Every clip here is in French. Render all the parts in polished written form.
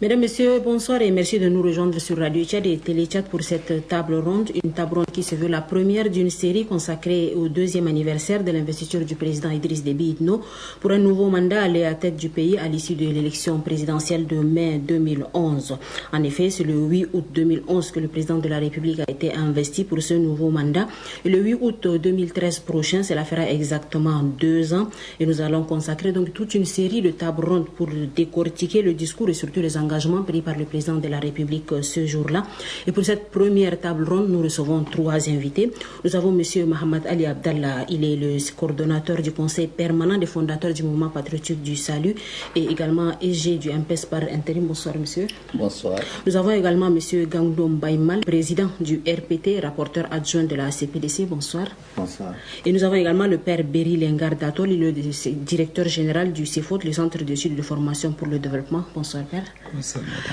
Mesdames, Messieurs, bonsoir et merci de nous rejoindre sur Radio Tchad et Télé Tchad pour cette table ronde. Une table ronde qui se veut la première d'une série consacrée au 2e anniversaire de l'investiture du président Idriss Déby Itno pour un nouveau mandat à la tête du pays à l'issue de l'élection présidentielle de mai 2011. En effet, c'est le 8 août 2011 que le président de la République a été investi pour ce nouveau mandat. Et le 8 août 2013 prochain, cela fera exactement 2 ans. Et nous allons consacrer donc toute une série de tables rondes pour décortiquer le discours et surtout les engagement pris par le président de la République ce jour-là. Et pour cette première table ronde, nous recevons 3 invités. Nous avons M. Mohamed Ali Abdallah, il est le coordonnateur du conseil permanent des fondateurs du mouvement patriotique du Salut et également EG du MPS par intérim. Bonsoir monsieur. Bonsoir. Nous avons également M. Gangdom Baïmal, président du RPT, rapporteur adjoint de la CPDC. Bonsoir. Bonsoir. Et nous avons également le père Berry Lengar Datol, il est le directeur général du CEFOT, le Centre d'études de formation pour le développement. Bonsoir père.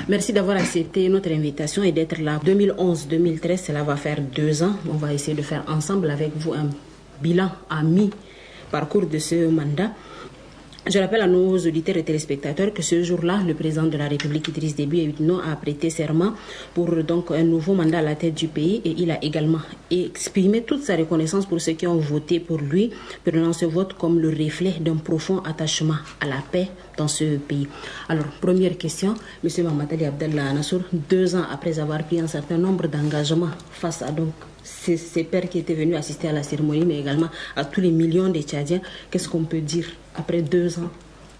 Merci d'avoir accepté notre invitation et d'être là. 2011-2013, cela va faire 2 ans. On va essayer de faire ensemble avec vous un bilan à mi-parcours de ce mandat. Je rappelle à nos auditeurs et téléspectateurs que ce jour-là, le président de la République, Idriss Déby Itno, a prêté serment pour donc un nouveau mandat à la tête du pays et il a également exprimé toute sa reconnaissance pour ceux qui ont voté pour lui, prenant ce vote comme le reflet d'un profond attachement à la paix dans ce pays. Alors, première question, M. Mohamed Ali Abdallah Nassour, 2 ans après avoir pris un certain nombre d'engagements face à donc ces pères qui étaient venus assister à la cérémonie, mais également à tous les millions de Tchadiens, qu'est-ce qu'on peut dire après 2 ans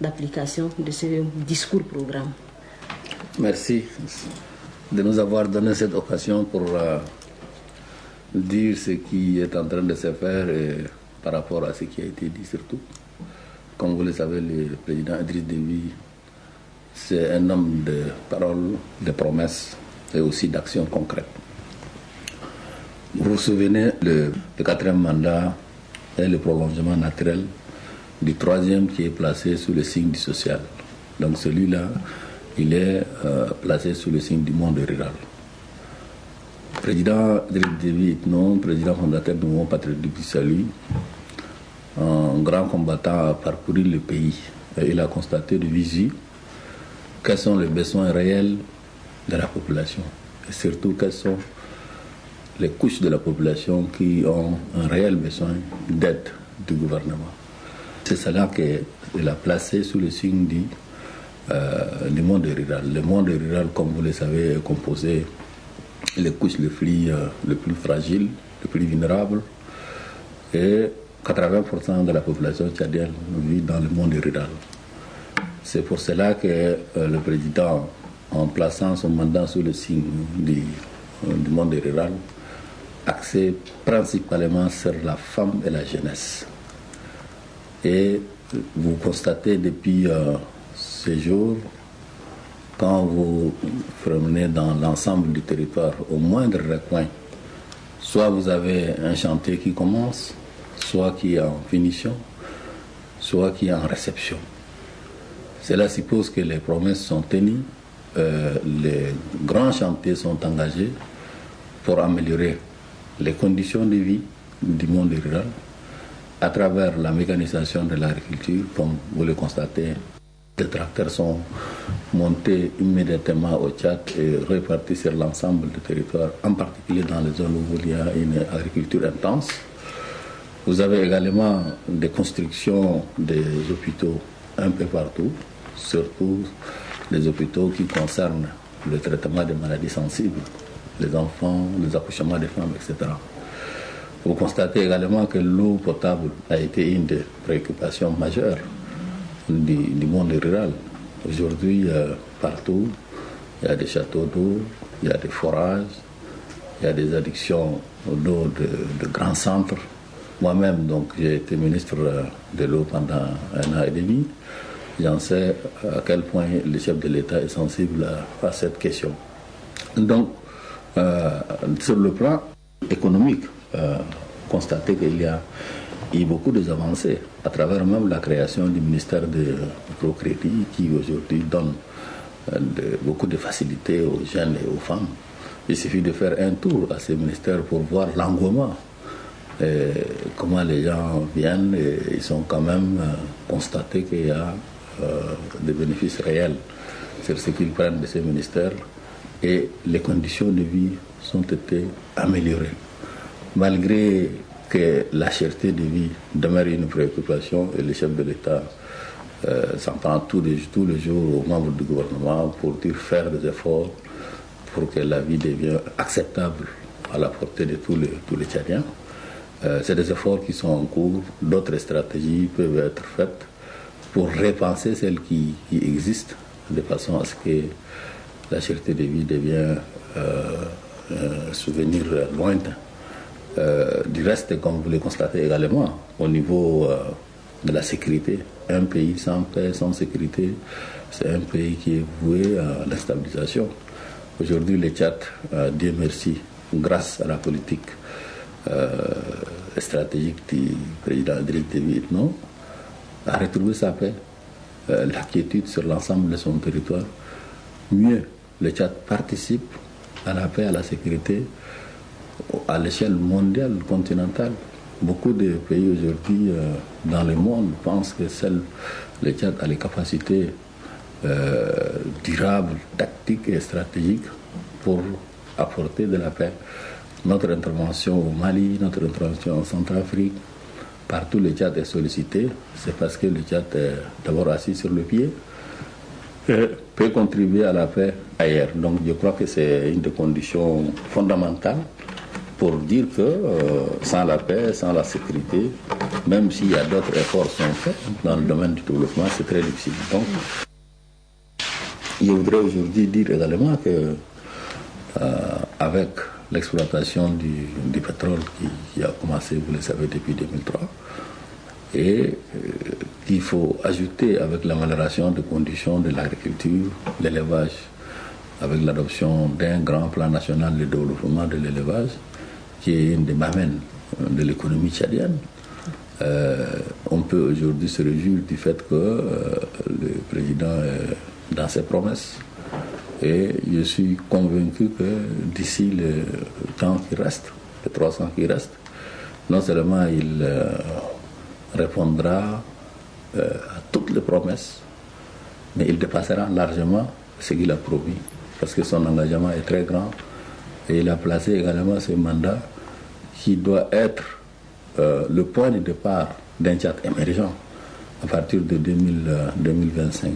d'application de ce discours-programme? Merci de nous avoir donné cette occasion pour dire ce qui est en train de se faire et par rapport à ce qui a été dit surtout. Comme vous le savez, le président Idriss Déby, c'est un homme de paroles, de promesses et aussi d'actions concrètes. Vous vous souvenez, le 4e mandat est le prolongement naturel du 3e qui est placé sous le signe du social. Donc celui-là, il est placé sous le signe du monde rural. Président Idriss Déby Itno, président fondateur du mouvement patriotique du Salut, un grand combattant a parcouru le pays. Et il a constaté de visu quels sont les besoins réels de la population et surtout quelles sont les couches de la population qui ont un réel besoin d'aide du gouvernement. C'est cela qu'il a placé sous le signe du monde rural. Le monde rural, comme vous le savez, est composé des couches les plus fragiles, les plus vulnérables, et 80% de la population tchadienne vit dans le monde rural. C'est pour cela que le président, en plaçant son mandat sous le signe du monde rural, axé principalement sur la femme et la jeunesse. Et vous constatez depuis ces jours, quand vous promenez dans l'ensemble du territoire, au moindre recoin, soit vous avez un chantier qui commence, soit qui est en finition, soit qui est en réception. Cela suppose que les promesses sont tenues, les grands chantiers sont engagés pour améliorer les conditions de vie du monde rural à travers la mécanisation de l'agriculture. Comme vous le constatez, les tracteurs sont montés immédiatement au Tchad et répartis sur l'ensemble du territoire, en particulier dans les zones où il y a une agriculture intense. Vous avez également des constructions des hôpitaux un peu partout, surtout les hôpitaux qui concernent le traitement des maladies sensibles, les enfants, les accouchements des femmes, etc. Vous constatez également que l'eau potable a été une des préoccupations majeures du monde rural. Aujourd'hui, partout, il y a des châteaux d'eau, il y a des forages, il y a des addictions d'eau de grands centres. Moi-même, donc, j'ai été ministre de l'eau pendant 1 an et demi. J'en sais à quel point le chef de l'État est sensible à cette question. Donc, sur le plan économique, constater qu'il y a eu beaucoup d'avancées à travers même la création du ministère de Procrédit qui aujourd'hui donne beaucoup de facilités aux jeunes et aux femmes. Il suffit de faire un tour à ces ministères pour voir l'engouement. Comment les gens viennent et ils sont quand même constatés qu'il y a des bénéfices réels sur ce qu'ils prennent de ces ministères et les conditions de vie ont été améliorées. Malgré que la cherté de vie demeure une préoccupation et le chef de l'État s'en prend tous les jours aux membres du gouvernement pour dire faire des efforts pour que la vie devienne acceptable à la portée de tous les Tchadiens. C'est des efforts qui sont en cours, d'autres stratégies peuvent être faites pour repenser celles qui existent de façon à ce que la cherté de vie devienne un souvenir lointain. Du reste, comme vous le constatez également, au niveau de la sécurité, un pays sans paix, sans sécurité, c'est un pays qui est voué à l'instabilisation. Aujourd'hui, le Tchad, Dieu merci, grâce à la politique stratégique du président Idriss Déby Itno, a retrouvé sa paix, la quiétude sur l'ensemble de son territoire. Mieux, le Tchad participe à la paix, à la sécurité, à l'échelle mondiale, continentale. Beaucoup de pays aujourd'hui dans le monde pensent que seul le Tchad a les capacités durables, tactiques et stratégiques pour apporter de la paix. Notre intervention au Mali, notre intervention en Centrafrique, partout le Tchad est sollicité, c'est parce que le Tchad est d'abord assis sur le pied et peut contribuer à la paix ailleurs. Donc je crois que c'est une des conditions fondamentales pour dire que sans la paix, sans la sécurité, même s'il y a d'autres efforts qui sont faits dans le domaine du développement, c'est très difficile. Donc, je voudrais aujourd'hui dire également que avec l'exploitation du pétrole qui a commencé, vous le savez, depuis 2003, et qu'il faut ajouter avec l'amélioration des conditions de l'agriculture, l'élevage, avec l'adoption d'un grand plan national de développement de l'élevage, qui est une des mamelles de l'économie tchadienne. On peut aujourd'hui se réjouir du fait que le président est dans ses promesses. Et je suis convaincu que d'ici le temps qui reste, les 3 ans qui restent, non seulement il répondra à toutes les promesses, mais il dépassera largement ce qu'il a promis, parce que son engagement est très grand. Et il a placé également ce mandat qui doit être le point de départ d'un Tchad émergent à partir de 2025.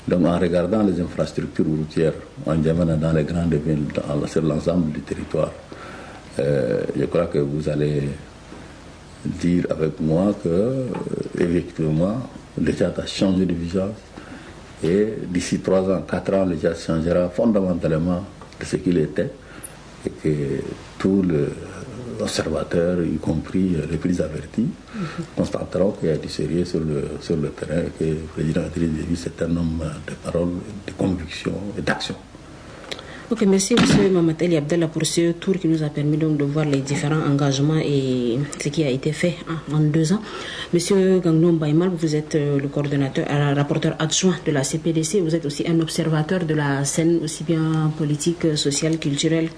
Donc en regardant les infrastructures routières en Djamena, dans les grandes villes, sur l'ensemble du territoire, je crois que vous allez dire avec moi que effectivement le Tchad a changé de visage et d'ici 3 ans, 4 ans, le Tchad changera fondamentalement de ce qu'il était et que tous les observateurs, y compris les plus avertis, constateront qu'il y a du sérieux sur le terrain et que le président Idriss Déby c'est un homme de parole, de conviction et d'action. Ok, merci M. Mahamat El Abdallah pour ce tour qui nous a permis donc de voir les différents engagements et ce qui a été fait en 2 ans. Monsieur Gangnom Baymal, vous êtes le coordonnateur, rapporteur adjoint de la CPDC, vous êtes aussi un observateur de la scène aussi bien politique, sociale, culturelle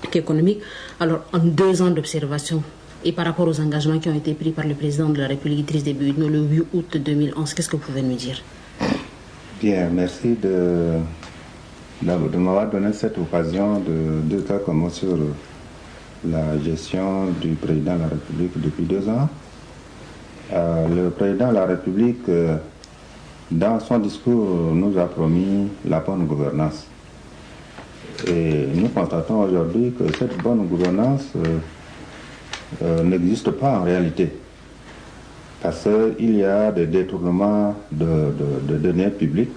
qu'économique. Alors, en 2 ans d'observation et par rapport aux engagements qui ont été pris par le président de la République Idriss Déby Itno le 8 août 2011, qu'est-ce que vous pouvez nous dire? Bien, merci de m'avoir donné cette occasion de faire comme sur la gestion du président de la République depuis 2 ans. Le président de la République, dans son discours, nous a promis la bonne gouvernance. Et nous constatons aujourd'hui que cette bonne gouvernance n'existe pas en réalité. Parce qu'il y a des détournements de deniers publics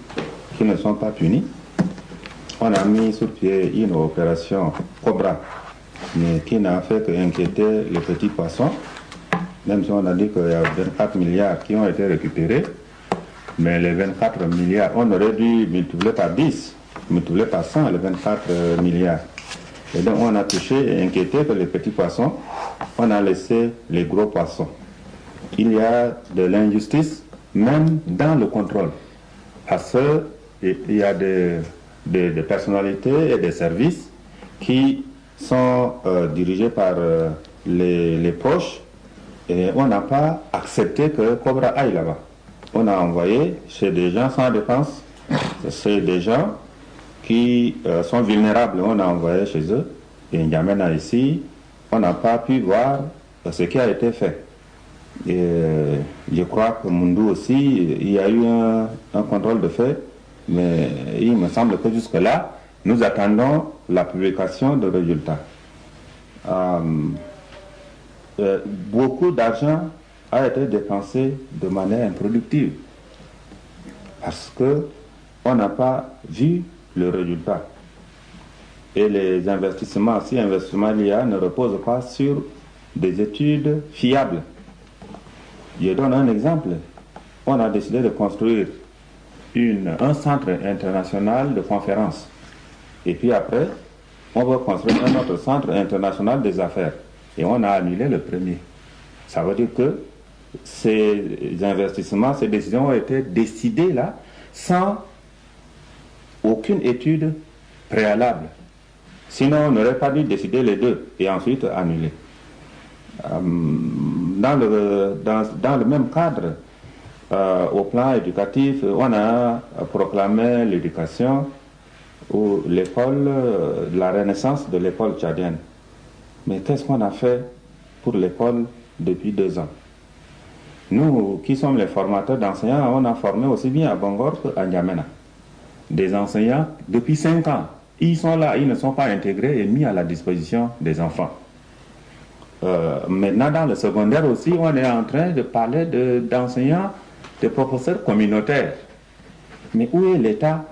qui ne sont pas punis. On a mis sur pied une opération Cobra, mais qui n'a fait qu'inquiéter les petits poissons, même si on a dit qu'il y a 24 milliards qui ont été récupérés, mais les 24 milliards, on aurait dû multiplier par 10, multiplier par 100, les 24 milliards. Et donc on a touché et inquiété que les petits poissons, on a laissé les gros poissons. Il y a de l'injustice, même dans le contrôle. Parce qu'il y a des personnalités et des services qui sont dirigés par les proches et on n'a pas accepté que Cobra aille là-bas. On a envoyé chez des gens sans défense C'est des gens qui sont vulnérables. On a envoyé chez eux. Et N'Djamena ici, on n'a pas pu voir ce qui a été fait. Et je crois que Mundou aussi, il y a eu un contrôle de fait, mais il me semble que jusque-là, nous attendons la publication de résultats. Beaucoup d'argent a été dépensé de manière improductive parce qu'on n'a pas vu le résultat. Et les investissements, si investissement il y a, ne reposent pas sur des études fiables. Je donne un exemple. On a décidé de construire un centre international de conférences. Et puis après, on va construire un autre centre international des affaires. Et on a annulé le premier. Ça veut dire que ces investissements, ces décisions ont été décidées là, sans aucune étude préalable. Sinon, on n'aurait pas dû décider les deux et ensuite annuler. Dans le même cadre, au plan éducatif, on a proclamé l'éducation ou l'école, la renaissance de l'école tchadienne. Mais qu'est-ce qu'on a fait pour l'école depuis 2 ans? Nous, qui sommes les formateurs d'enseignants, on a formé aussi bien à Bangor qu'à N'Djamena. Des enseignants depuis 5 ans. Ils sont là, ils ne sont pas intégrés et mis à la disposition des enfants. Maintenant, dans le secondaire aussi, on est en train de parler d'enseignants, de professeurs communautaires. Mais où est l'État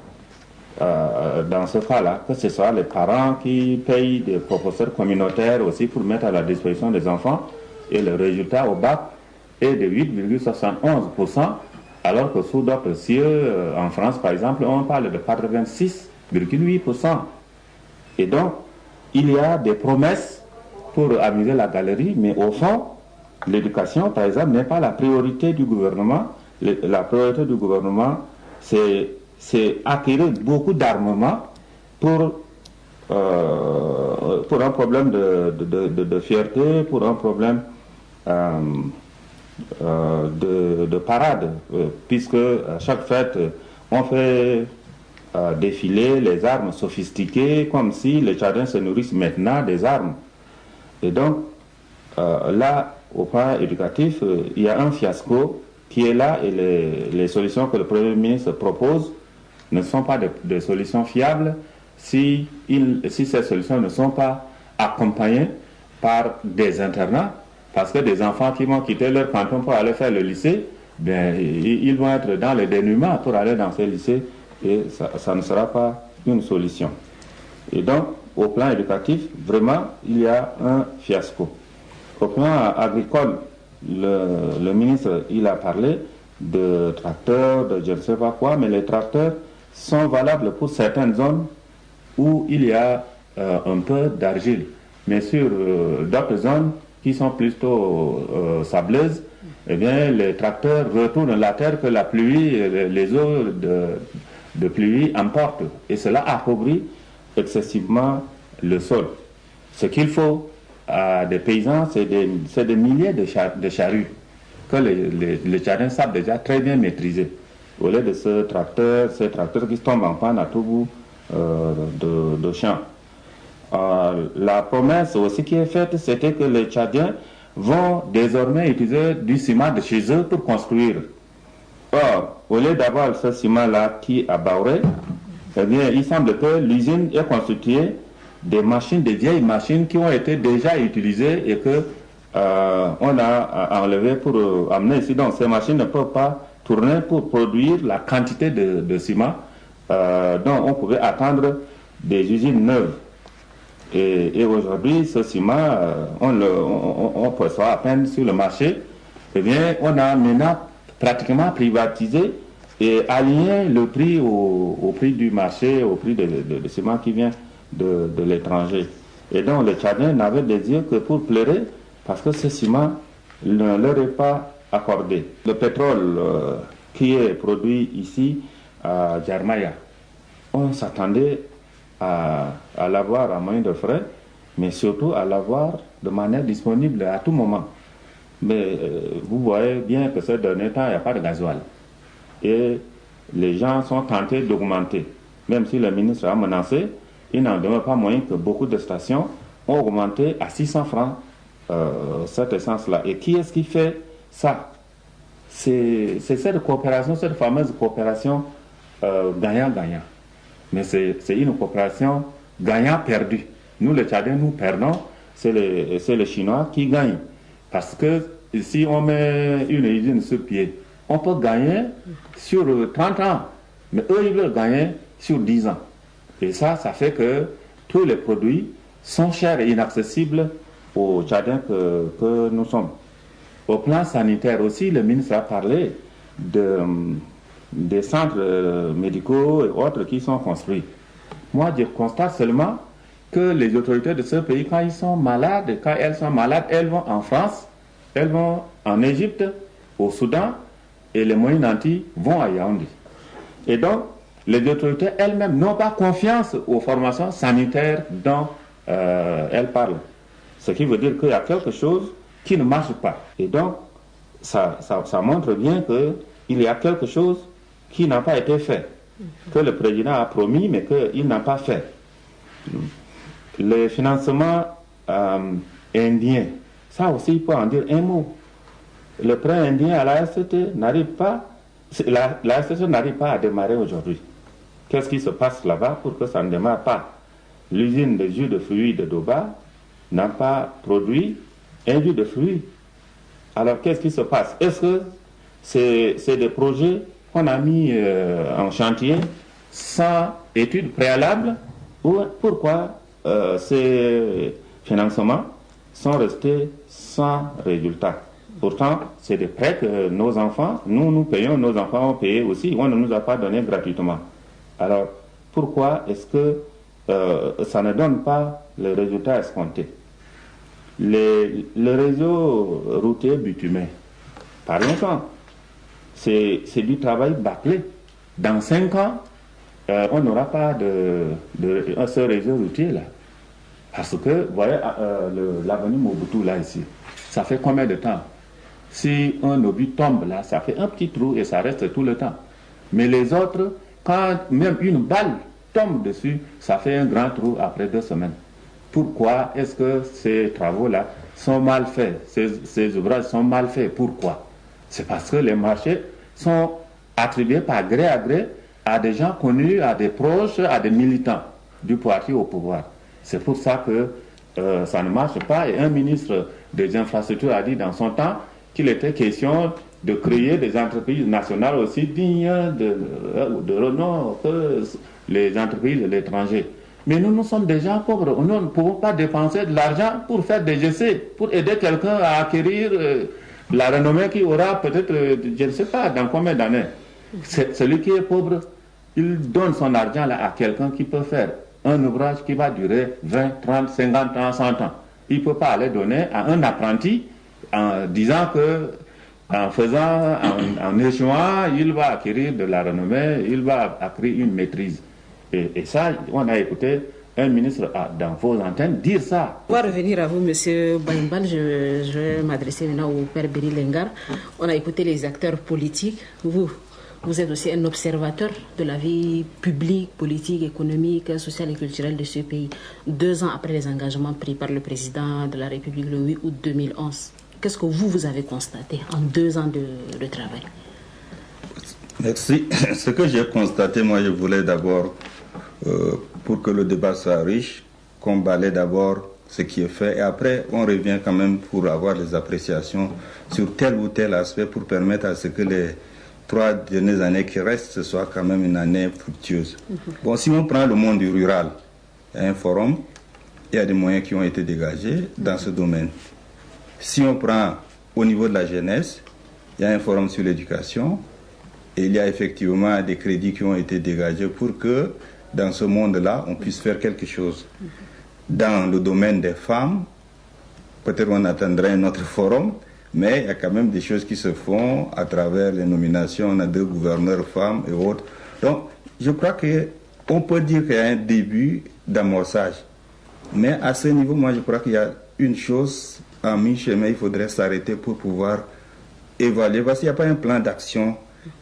dans ce cas-là? Que ce soit les parents qui payent des professeurs communautaires aussi pour mettre à la disposition des enfants, et le résultat au bac est de 8,71%, alors que sous d'autres cieux, en France par exemple, on parle de 86,8%. Et donc, il y a des promesses pour amuser la galerie, mais au fond, l'éducation, par exemple, n'est pas la priorité du gouvernement. La priorité du gouvernement, c'est acquérir beaucoup d'armement pour un problème de fierté, pour un problème de parade, puisque à chaque fête, on fait défiler les armes sophistiquées, comme si les Tchadiens se nourrissent maintenant des armes. Et donc, là, au plan éducatif, il y a un fiasco qui est là, et les solutions que le Premier ministre propose ne sont pas des solutions fiables si ces solutions ne sont pas accompagnées par des internats, parce que des enfants qui vont quitter leur canton pour aller faire le lycée, bien, ils vont être dans le dénuement pour aller dans ces lycées, et ça ne sera pas une solution. Et donc, au plan éducatif, vraiment, il y a un fiasco. Au plan agricole, le ministre, il a parlé de tracteurs, de je ne sais pas quoi, mais les tracteurs sont valables pour certaines zones où il y a un peu d'argile. Mais sur d'autres zones qui sont plutôt sableuses, eh bien, les tracteurs retournent la terre que la pluie, les eaux de pluie emportent. Et cela appauvrit excessivement le sol. Ce qu'il faut à des paysans, c'est des milliers de charrues que les Tchadiens savent déjà très bien maîtriser. Au lieu de ces tracteurs qui tombent en panne à tout bout de champ. La promesse aussi qui est faite, c'était que les Tchadiens vont désormais utiliser du ciment de chez eux pour construire. Or, au lieu d'avoir ce ciment-là qui a Baouré, eh bien, il semble que l'usine est constituée des vieilles machines qui ont été déjà utilisées et que on a enlevé pour amener ici. Donc, ces machines ne peuvent pas tourner pour produire la quantité de ciment dont on pouvait attendre des usines neuves. Et aujourd'hui, ce ciment, on perçoit à peine sur le marché. Eh bien, on a maintenant pratiquement privatisé et aligné le prix au prix du marché, au prix de ciment qui vient de l'étranger. Et donc, les Tchadiens n'avaient des yeux que pour pleurer parce que ce ciment ne leur est pas accordé. Le pétrole qui est produit ici à Djarmaya, on s'attendait à l'avoir à moins de frais, mais surtout à l'avoir de manière disponible à tout moment. Mais vous voyez bien que ce dernier temps, il n'y a pas de gasoil. Et les gens sont tentés d'augmenter. Même si le ministre a menacé, il n'en demeure pas moins que beaucoup de stations ont augmenté à 600 francs cette essence-là. Et qui est-ce qui fait ça? C'est cette coopération, cette fameuse coopération gagnant-gagnant. Mais c'est une coopération gagnant-perdu. Nous, les Tchadiens, nous perdons, c'est les Chinois qui gagnent. Parce que si on met une usine sur pied, on peut gagner sur 30 ans, mais eux, ils veulent gagner sur 10 ans. Et ça fait que tous les produits sont chers et inaccessibles aux Tchadiens que nous sommes. Au plan sanitaire aussi, le ministre a parlé des centres médicaux et autres qui sont construits. Moi, je constate seulement que les autorités de ce pays, quand elles sont malades, elles vont en France, elles vont en Égypte, au Soudan, et les Moyennes Antilles vont à Yaoundé. Et donc, les autorités elles-mêmes n'ont pas confiance aux formations sanitaires dont elles parlent. Ce qui veut dire qu'il y a quelque chose qui ne marche pas. Et donc, ça montre bien qu'il y a quelque chose qui n'a pas été fait, que le président a promis, mais qu'il n'a pas fait. Le financement indien, ça aussi, il faut en dire un mot. Le prêt indien à la RCT n'arrive pas, la RCT n'arrive pas à démarrer aujourd'hui. Qu'est-ce qui se passe là-bas pour que ça ne démarre pas? L'usine de jus de fruits de Doba n'a pas produit un jus de fruits. Alors qu'est-ce qui se passe? Est-ce que c'est des projets qu'on a mis en chantier sans études préalables? Ou pourquoi ces financements sont restés sans résultat? Pourtant, c'est des prêts que nos enfants, nous payons, nos enfants ont payé aussi, on ne nous a pas donné gratuitement. Alors, pourquoi est-ce que ça ne donne pas le résultat escompté? Le réseau routier bitumé, parlons-en, c'est du travail bâclé. Dans 5 ans, on n'aura pas ce réseau routier-là. Parce que, vous voyez, l'avenue Mobutu, là, ici, ça fait combien de temps? Si un obus tombe là, ça fait un petit trou et ça reste tout le temps. Mais les autres, quand même une balle tombe dessus, ça fait un grand trou après 2 semaines. Pourquoi est-ce que ces travaux-là sont mal faits? Ces ouvrages sont mal faits. Pourquoi? C'est parce que les marchés sont attribués par gré à gré à des gens connus, à des proches, à des militants du parti au pouvoir. C'est pour ça que ça ne marche pas. Et un ministre des infrastructures a dit dans son temps qu'il était question de créer des entreprises nationales aussi dignes de renom que les entreprises de l'étranger. Mais nous sommes des gens pauvres. Nous ne pouvons pas dépenser de l'argent pour faire des essais, pour aider quelqu'un à acquérir la renommée qu'il aura peut-être, je ne sais pas, dans combien d'années. Celui qui est pauvre, il donne son argent là à quelqu'un qui peut faire un ouvrage qui va durer 20, 30, 50 ans, 100 ans. Il ne peut pas aller donner à un apprenti en disant que, en échouant, il va acquérir de la renommée, il va acquérir une maîtrise. Et ça, on a écouté un ministre dans vos antennes dire ça. On va revenir à vous, M. Baïmbal. Je vais m'adresser maintenant au père Béry Lengar. On a écouté les acteurs politiques. Vous êtes aussi un observateur de la vie publique, politique, économique, sociale et culturelle de ce pays. 2 ans après les engagements pris par le président de la République le 8 août 2011, qu'est-ce que vous avez constaté en 2 ans de travail? Merci. Ce que j'ai constaté, moi, je voulais d'abord, pour que le débat soit riche, qu'on balaie d'abord ce qui est fait et après, on revient quand même pour avoir des appréciations sur tel ou tel aspect pour permettre à ce que les 3 dernières années qui restent, ce soit quand même une année fructueuse. Bon, si on prend le monde du rural, il y a un forum, il y a des moyens qui ont été dégagés dans ce domaine. Si on prend au niveau de la jeunesse, il y a un forum sur l'éducation et il y a effectivement des crédits qui ont été dégagés pour que dans ce monde-là, on puisse faire quelque chose. Dans le domaine des femmes, peut-être on attendrait un autre forum, mais il y a quand même des choses qui se font à travers les nominations. On a 2 gouverneurs femmes et autres. Donc, je crois qu'on peut dire qu'il y a un début d'amorçage. Mais à ce niveau, moi, je crois qu'il y a une chose, à mi-chemin, il faudrait s'arrêter pour pouvoir évaluer. Parce qu'il n'y a pas un plan d'action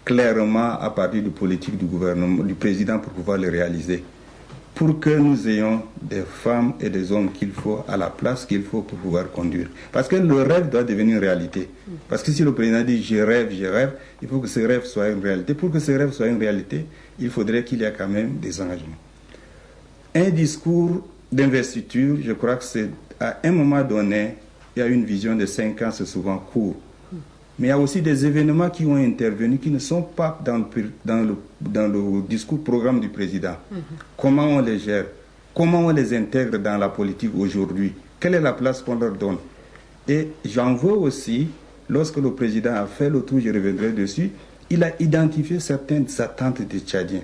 clairement à partir de politique du gouvernement, du président pour pouvoir le réaliser. Pour que nous ayons des femmes et des hommes qu'il faut à la place qu'il faut pour pouvoir conduire. Parce que le rêve doit devenir une réalité. Parce que si le président dit je rêve, il faut que ce rêve soit une réalité. Pour que ce rêve soit une réalité, il faudrait qu'il y ait quand même des engagements. Un discours d'investiture, je crois que c'est à un moment donné, il y a une vision de 5 ans, c'est souvent court. Mais il y a aussi des événements qui ont intervenu qui ne sont pas dans le discours programme du président. Comment on les gère? Comment on les intègre dans la politique aujourd'hui? Quelle est la place qu'on leur donne? Et j'en veux aussi, lorsque le président a fait le tour, je reviendrai dessus, il a identifié certaines attentes des Tchadiens,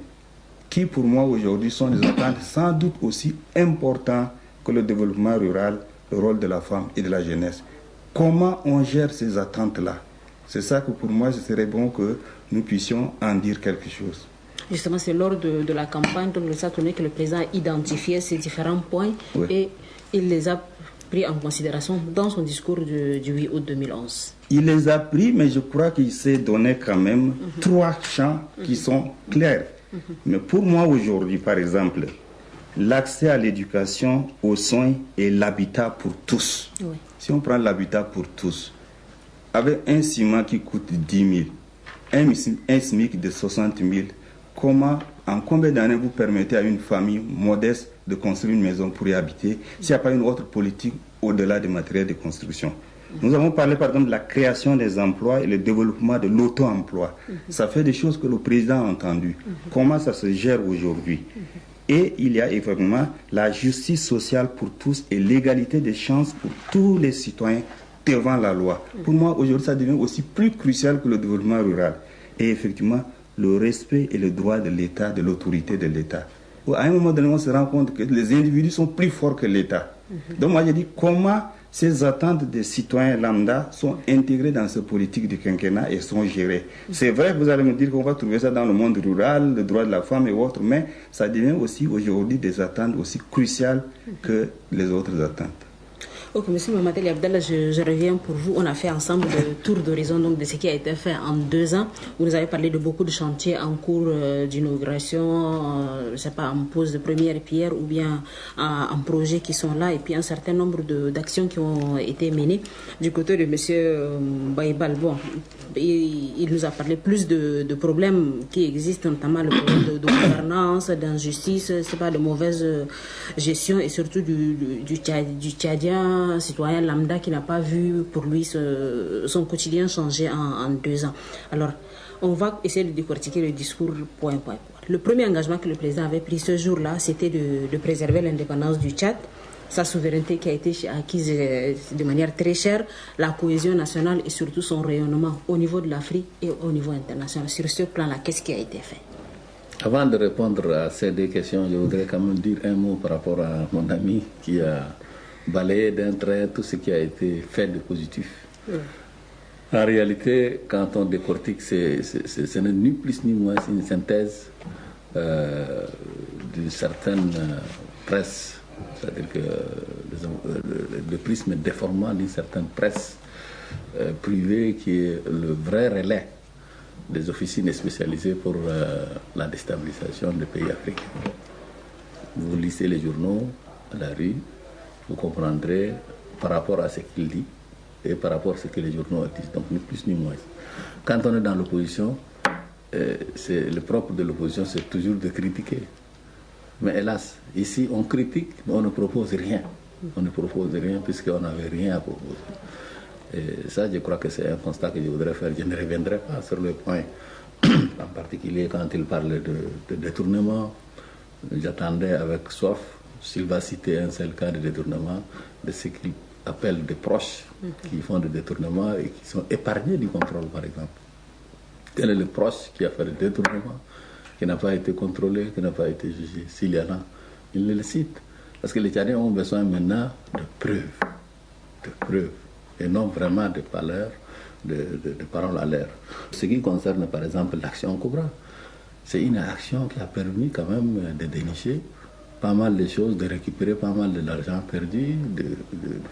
qui pour moi aujourd'hui sont des attentes sans doute aussi importantes que le développement rural, le rôle de la femme et de la jeunesse. Comment on gère ces attentes-là? C'est ça que pour moi, ce serait bon que nous puissions en dire quelque chose. Justement, c'est lors de la campagne de l'État que le président a identifié ces différents points et il les a pris en considération dans son discours du 8 août 2011. Il les a pris, mais je crois qu'il s'est donné quand même 3 champs qui sont clairs. Mais pour moi aujourd'hui, par exemple, l'accès à l'éducation, aux soins et l'habitat pour tous. Oui. Si on prend l'habitat pour tous, avec un ciment qui coûte 10 000, un SMIC de 60 000, en combien d'années vous permettez à une famille modeste de construire une maison pour y habiter s'il n'y a pas une autre politique au-delà des matériels de construction? Nous avons parlé par exemple de la création des emplois et le développement de l'auto-emploi. Ça fait des choses que le président a entendues. Comment ça se gère aujourd'hui? Et il y a effectivement la justice sociale pour tous et l'égalité des chances pour tous les citoyens devant la loi. Pour moi, aujourd'hui, ça devient aussi plus crucial que le développement rural. Et effectivement, le respect et le droit de l'État, de l'autorité de l'État. À un moment donné, on se rend compte que les individus sont plus forts que l'État. Donc moi, je dis comment ces attentes des citoyens lambda sont intégrées dans cette politique du quinquennat et sont gérées. C'est vrai que vous allez me dire qu'on va trouver ça dans le monde rural, le droit de la femme et autres, mais ça devient aussi aujourd'hui des attentes aussi cruciales que les autres attentes. Ok, monsieur Mamadeli Abdallah, je reviens pour vous. On a fait ensemble le tour d'horizon de ce qui a été fait en 2 ans. Vous nous avez parlé de beaucoup de chantiers en cours d'inauguration, je ne sais pas, en pose de première pierre ou bien en projets qui sont là, et puis un certain nombre d'actions qui ont été menées. Du côté de monsieur Baïbal, bon, il nous a parlé plus de problèmes qui existent, notamment le problème de gouvernance, d'injustice, c'est pas, de mauvaise gestion et surtout du Tchadien, citoyen lambda qui n'a pas vu pour lui son quotidien changer en 2 ans. Alors, on va essayer de décortiquer le discours point par point. Le premier engagement que le président avait pris ce jour-là, c'était de préserver l'indépendance du Tchad, sa souveraineté qui a été acquise de manière très chère, la cohésion nationale et surtout son rayonnement au niveau de l'Afrique et au niveau international. Sur ce plan-là, qu'est-ce qui a été fait? Avant de répondre à ces 2 questions, je voudrais quand même dire un mot par rapport à mon ami qui a balayé d'un trait tout ce qui a été fait de positif. En réalité, quand on décortique, ce n'est ni plus ni moins une synthèse d'une certaine presse, c'est-à-dire que le prisme déformant d'une certaine presse privée qui est le vrai relais des officines spécialisées pour la déstabilisation des pays africains. Vous lisez les journaux à la rue, vous comprendrez par rapport à ce qu'il dit et par rapport à ce que les journaux disent, donc ni plus ni moins. Quand on est dans l'opposition, c'est le propre de l'opposition, c'est toujours de critiquer. Mais hélas, ici on critique, mais on ne propose rien. On ne propose rien puisqu'on n'avait rien à proposer. Et ça, je crois que c'est un constat que je voudrais faire. Je ne reviendrai pas sur le point, en particulier quand il parle de détournement. J'attendais avec soif, s'il va citer un seul cas de détournement, de ce qu'il appelle des proches qui font des détournements et qui sont épargnés du contrôle, par exemple. Quel est le proche qui a fait le détournement, qui n'a pas été contrôlé, qui n'a pas été jugé? S'il y en a, il le cite. Parce que les Tchadiens ont besoin maintenant de preuves, et non vraiment de paroles à l'air. Ce qui concerne, par exemple, l'action Cobra, c'est une action qui a permis quand même de dénicher pas mal de choses, de récupérer pas mal de l'argent perdu, de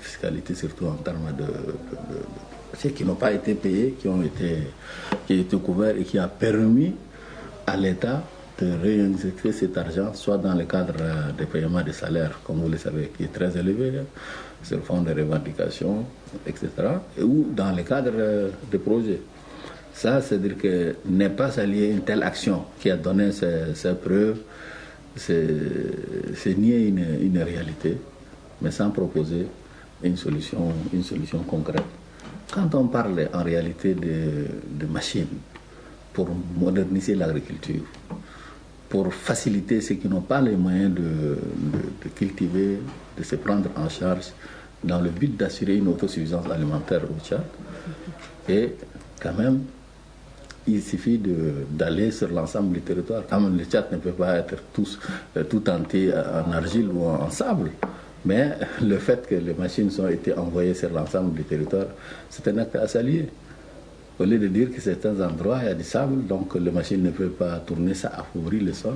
fiscalité, surtout en termes qui n'ont pas été payés, qui ont été couverts et qui a permis à l'État de réinjecter cet argent, soit dans le cadre des paiements des salaires, comme vous le savez, qui est très élevé, sur le fonds de revendication, etc., ou dans le cadre des projets. Ça, c'est-à-dire que n'est pas allié une telle action qui a donné ces preuves, c'est nier une réalité, mais sans proposer une solution concrète. Quand on parle en réalité de machines pour moderniser l'agriculture, pour faciliter ceux qui n'ont pas les moyens de cultiver, de se prendre en charge, dans le but d'assurer une autosuffisance alimentaire au Tchad. Et quand même, il suffit d'aller sur l'ensemble du territoire. Quand même, le Tchad ne peut pas être tout entier en argile ou en sable. Mais le fait que les machines ont été envoyées sur l'ensemble du territoire, c'est un acte à saluer. Au lieu de dire que certains endroits, il y a du sable, donc les machines ne peuvent pas tourner, ça appauvrit le sol.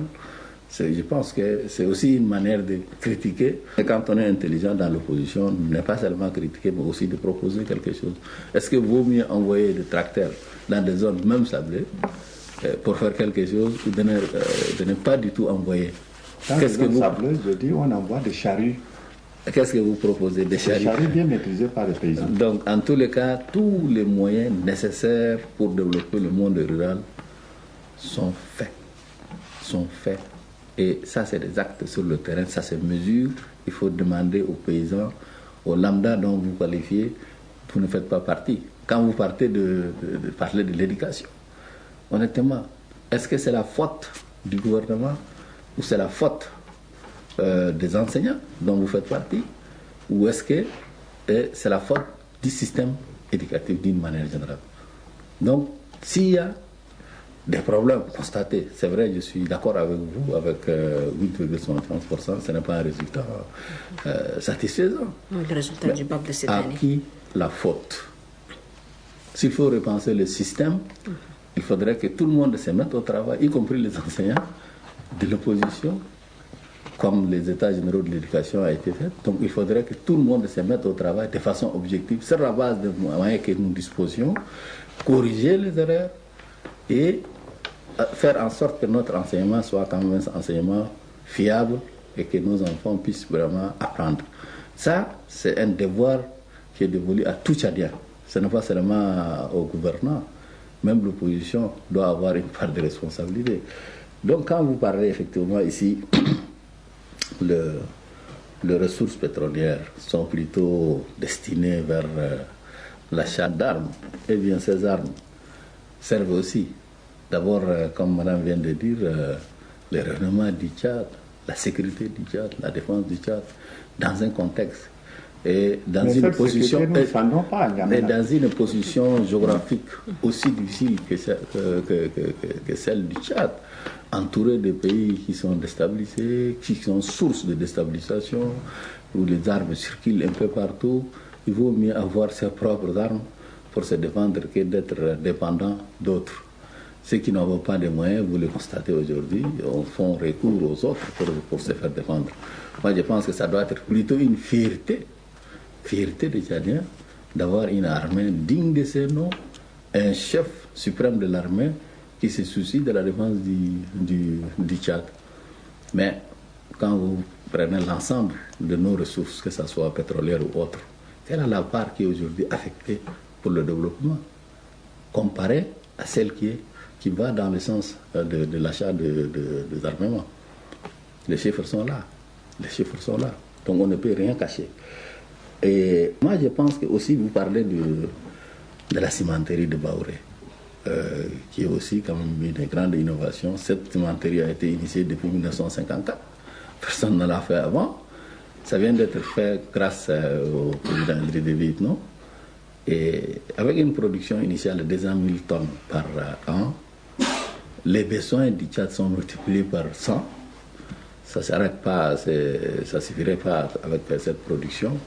Je pense que c'est aussi une manière de critiquer. Et quand on est intelligent dans l'opposition, n'est pas seulement critiquer, mais aussi de proposer quelque chose. Est-ce qu'il vaut mieux envoyer des tracteurs dans des zones même sablées pour faire quelque chose ou de ne pas du tout envoyer? Dans les zones sableuses, je dis, on envoie des charrues. Qu'est-ce que vous proposez? Des charrues? Des charrues bien maîtrisées par les paysans. Donc, en tous les cas, tous les moyens nécessaires pour développer le monde rural sont faits. Et ça, c'est des actes sur le terrain, ça se mesure. Il faut demander aux paysans, aux lambda dont vous qualifiez, vous ne faites pas partie. Quand vous partez de parler de l'éducation, honnêtement, est-ce que c'est la faute du gouvernement ou c'est la faute des enseignants dont vous faites partie, ou est-ce que c'est la faute du système éducatif d'une manière générale? Donc, s'il y a des problèmes constatés, c'est vrai, je suis d'accord avec vous, avec 8,73%, ce n'est pas un résultat satisfaisant. Le résultat du bac de cette année. À qui la faute? S'il faut repenser le système, il faudrait que tout le monde se mette au travail, y compris les enseignants de l'opposition, comme les états généraux de l'éducation a été fait. Donc il faudrait que tout le monde se mette au travail de façon objective, sur la base des moyens que nous disposions, corriger les erreurs et faire en sorte que notre enseignement soit quand même un enseignement fiable et que nos enfants puissent vraiment apprendre. Ça, c'est un devoir qui est dévolu à tout Tchadien. Ce n'est pas seulement au gouvernement. Même l'opposition doit avoir une part de responsabilité. Donc quand vous parlez effectivement ici, les ressources pétrolières sont plutôt destinées vers l'achat d'armes. Eh bien, ces armes servent aussi, d'abord, comme madame vient de dire, le rayonnement du Tchad, la sécurité du Tchad, la défense du Tchad, dans un contexte et dans une position géographique aussi difficile que celle du Tchad, entouré de pays qui sont déstabilisés, qui sont source de déstabilisation, où les armes circulent un peu partout. Il vaut mieux avoir ses propres armes pour se défendre que d'être dépendant d'autres. Ceux qui n'ont pas de moyens, vous le constatez aujourd'hui, font recours aux autres pour se faire défendre. Moi, je pense que ça doit être plutôt une fierté des Tchadiens d'avoir une armée digne de ce nom, un chef suprême de l'armée qui se soucie de la défense du Tchad. Mais quand vous prenez l'ensemble de nos ressources, que ce soit pétrolières ou autres, quelle est la part qui est aujourd'hui affectée pour le développement, comparée à celle qui va dans le sens de l'achat des armements? Les chiffres sont là. Donc on ne peut rien cacher. Et moi je pense que aussi vous parlez de la cimenterie de Baouré, qui est aussi quand même une grande innovation. Cette cimenterie a été initiée depuis 1954. Personne ne l'a fait avant. Ça vient d'être fait grâce au président Idriss Déby Itno. Et avec une production initiale de 200 000 tonnes par an, les besoins du Tchad sont multipliés par 100. Ça ne s'arrête pas, ça ne suffirait pas avec cette production.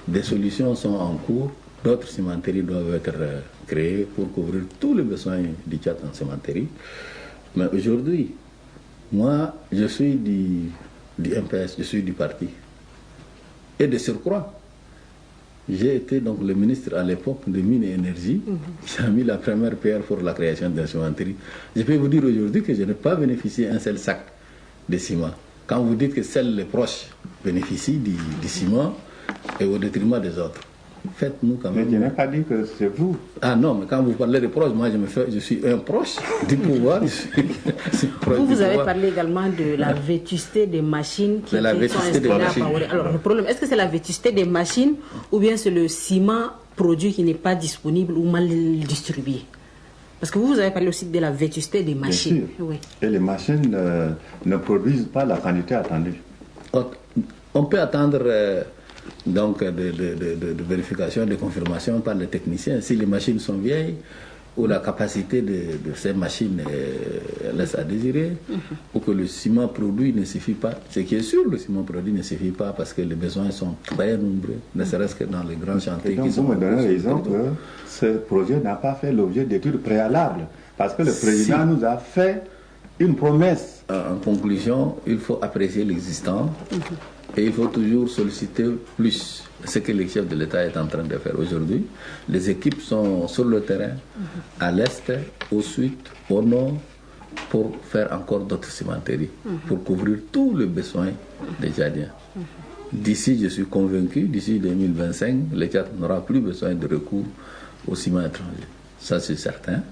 Des solutions sont en cours. D'autres cimenteries doivent être créées pour couvrir tous les besoins du Tchad en cimenterie. Mais aujourd'hui, moi, je suis du MPS, je suis du parti. Et de surcroît, J'ai été donc le ministre à l'époque de Mines et Énergie qui a mis la première pierre pour la création d'un cimenterie. Je peux vous dire aujourd'hui que je n'ai pas bénéficié d'un seul sac de ciment. Quand vous dites que seuls les proches bénéficient du ciment et au détriment des autres, faites-nous quand même. Mais je n'ai pas dit que c'est vous. Ah non, mais quand vous parlez de proches, moi je suis un proche du pouvoir. Vous avez parlé également de la vétusté des machines qui sont installées à Paoré. Alors le problème, est-ce que c'est la vétusté des machines ou bien c'est le ciment produit qui n'est pas disponible ou mal distribué? Parce que vous avez parlé aussi de la vétusté des machines. Bien sûr. Oui. Et les machines ne produisent pas la quantité attendue. On peut attendre donc de vérification, de confirmation par les techniciens. Si les machines sont vieilles ou la capacité de ces machines laisse à désirer, ou que le ciment produit ne suffit pas. Ce qui est sûr, le ciment produit ne suffit pas parce que les besoins sont très nombreux, ne serait-ce que dans les grands chantiers. Donc vous me donnez raison que ce projet n'a pas fait l'objet d'études préalables, parce que le président nous a fait une promesse. En conclusion, il faut apprécier l'existant et il faut toujours solliciter plus. Ce que le chef de l'État est en train de faire aujourd'hui. Les équipes sont sur le terrain, à l'est, au sud, au nord, pour faire encore d'autres cimenteries, pour couvrir tous les besoins des Tchadiens. D'ici, je suis convaincu, d'ici 2025, le Tchad n'aura plus besoin de recours au ciment étranger. Ça, c'est certain.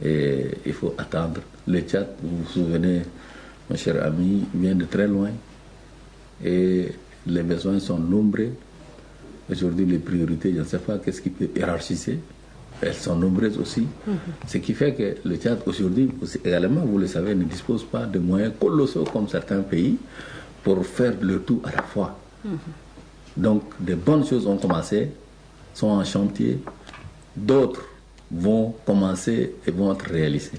Et il faut attendre. Le Tchad, vous vous souvenez, mon cher ami, vient de très loin. Et les besoins sont nombreux. Aujourd'hui, les priorités, je ne sais pas qu'est-ce qui peut hiérarchiser. Elles sont nombreuses aussi. Ce qui fait que le Tchad, aujourd'hui, également, vous le savez, ne dispose pas de moyens colossaux comme certains pays pour faire le tout à la fois. Donc, des bonnes choses ont commencé, sont en chantier. D'autres vont commencer et vont être réalisées.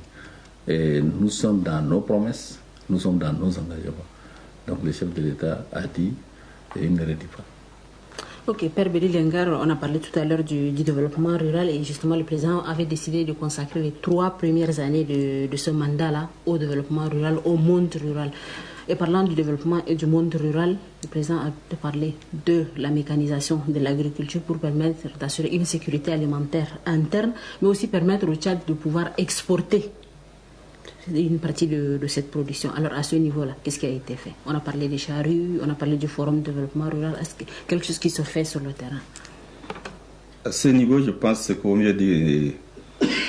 Et nous sommes dans nos promesses, nous sommes dans nos engagements. Donc, le chef de l'État a dit et il ne redit pas. Ok, Père Béry Lengar, on a parlé tout à l'heure du développement rural et justement le président avait décidé de consacrer les 3 premières années de ce mandat-là au développement rural, au monde rural. Et parlant du développement et du monde rural, le président a parlé de la mécanisation de l'agriculture pour permettre d'assurer une sécurité alimentaire interne, mais aussi permettre au Tchad de pouvoir exporter une partie de cette production. Alors à ce niveau-là, qu'est-ce qui a été fait? On a parlé des charrues, on a parlé du forum de développement rural. Est-ce que quelque chose qui se fait sur le terrain? À ce niveau, je pense que ce qu'il faut mieux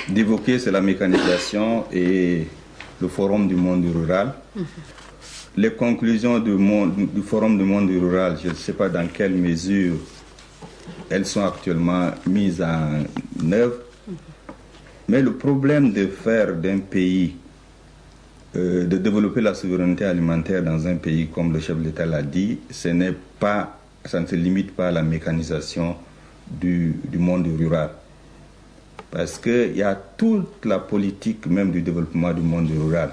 d'évoquer, c'est la mécanisation et le forum du monde rural. Les conclusions du forum du monde rural, je ne sais pas dans quelle mesure elles sont actuellement mises en œuvre. Mais le problème de faire d'un pays, de développer la souveraineté alimentaire dans un pays, comme le chef de l'État l'a dit, ça ne se limite pas à la mécanisation du monde rural. Parce qu'il y a toute la politique même du développement du monde rural.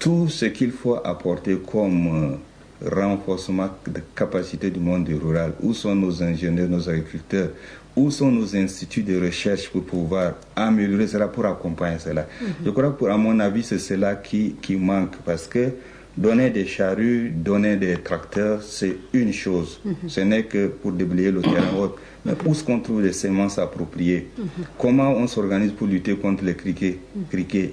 Tout ce qu'il faut apporter comme renforcement de capacité du monde rural. Où sont nos ingénieurs, nos agriculteurs? Où sont nos instituts de recherche pour pouvoir améliorer cela, pour accompagner cela? Je crois que, à mon avis, c'est cela qui manque. Parce que donner des charrues, donner des tracteurs, c'est une chose. Ce n'est que pour déblayer le terrain autre. Mais où est-ce qu'on trouve les semences appropriées? Comment on s'organise pour lutter contre les criquets?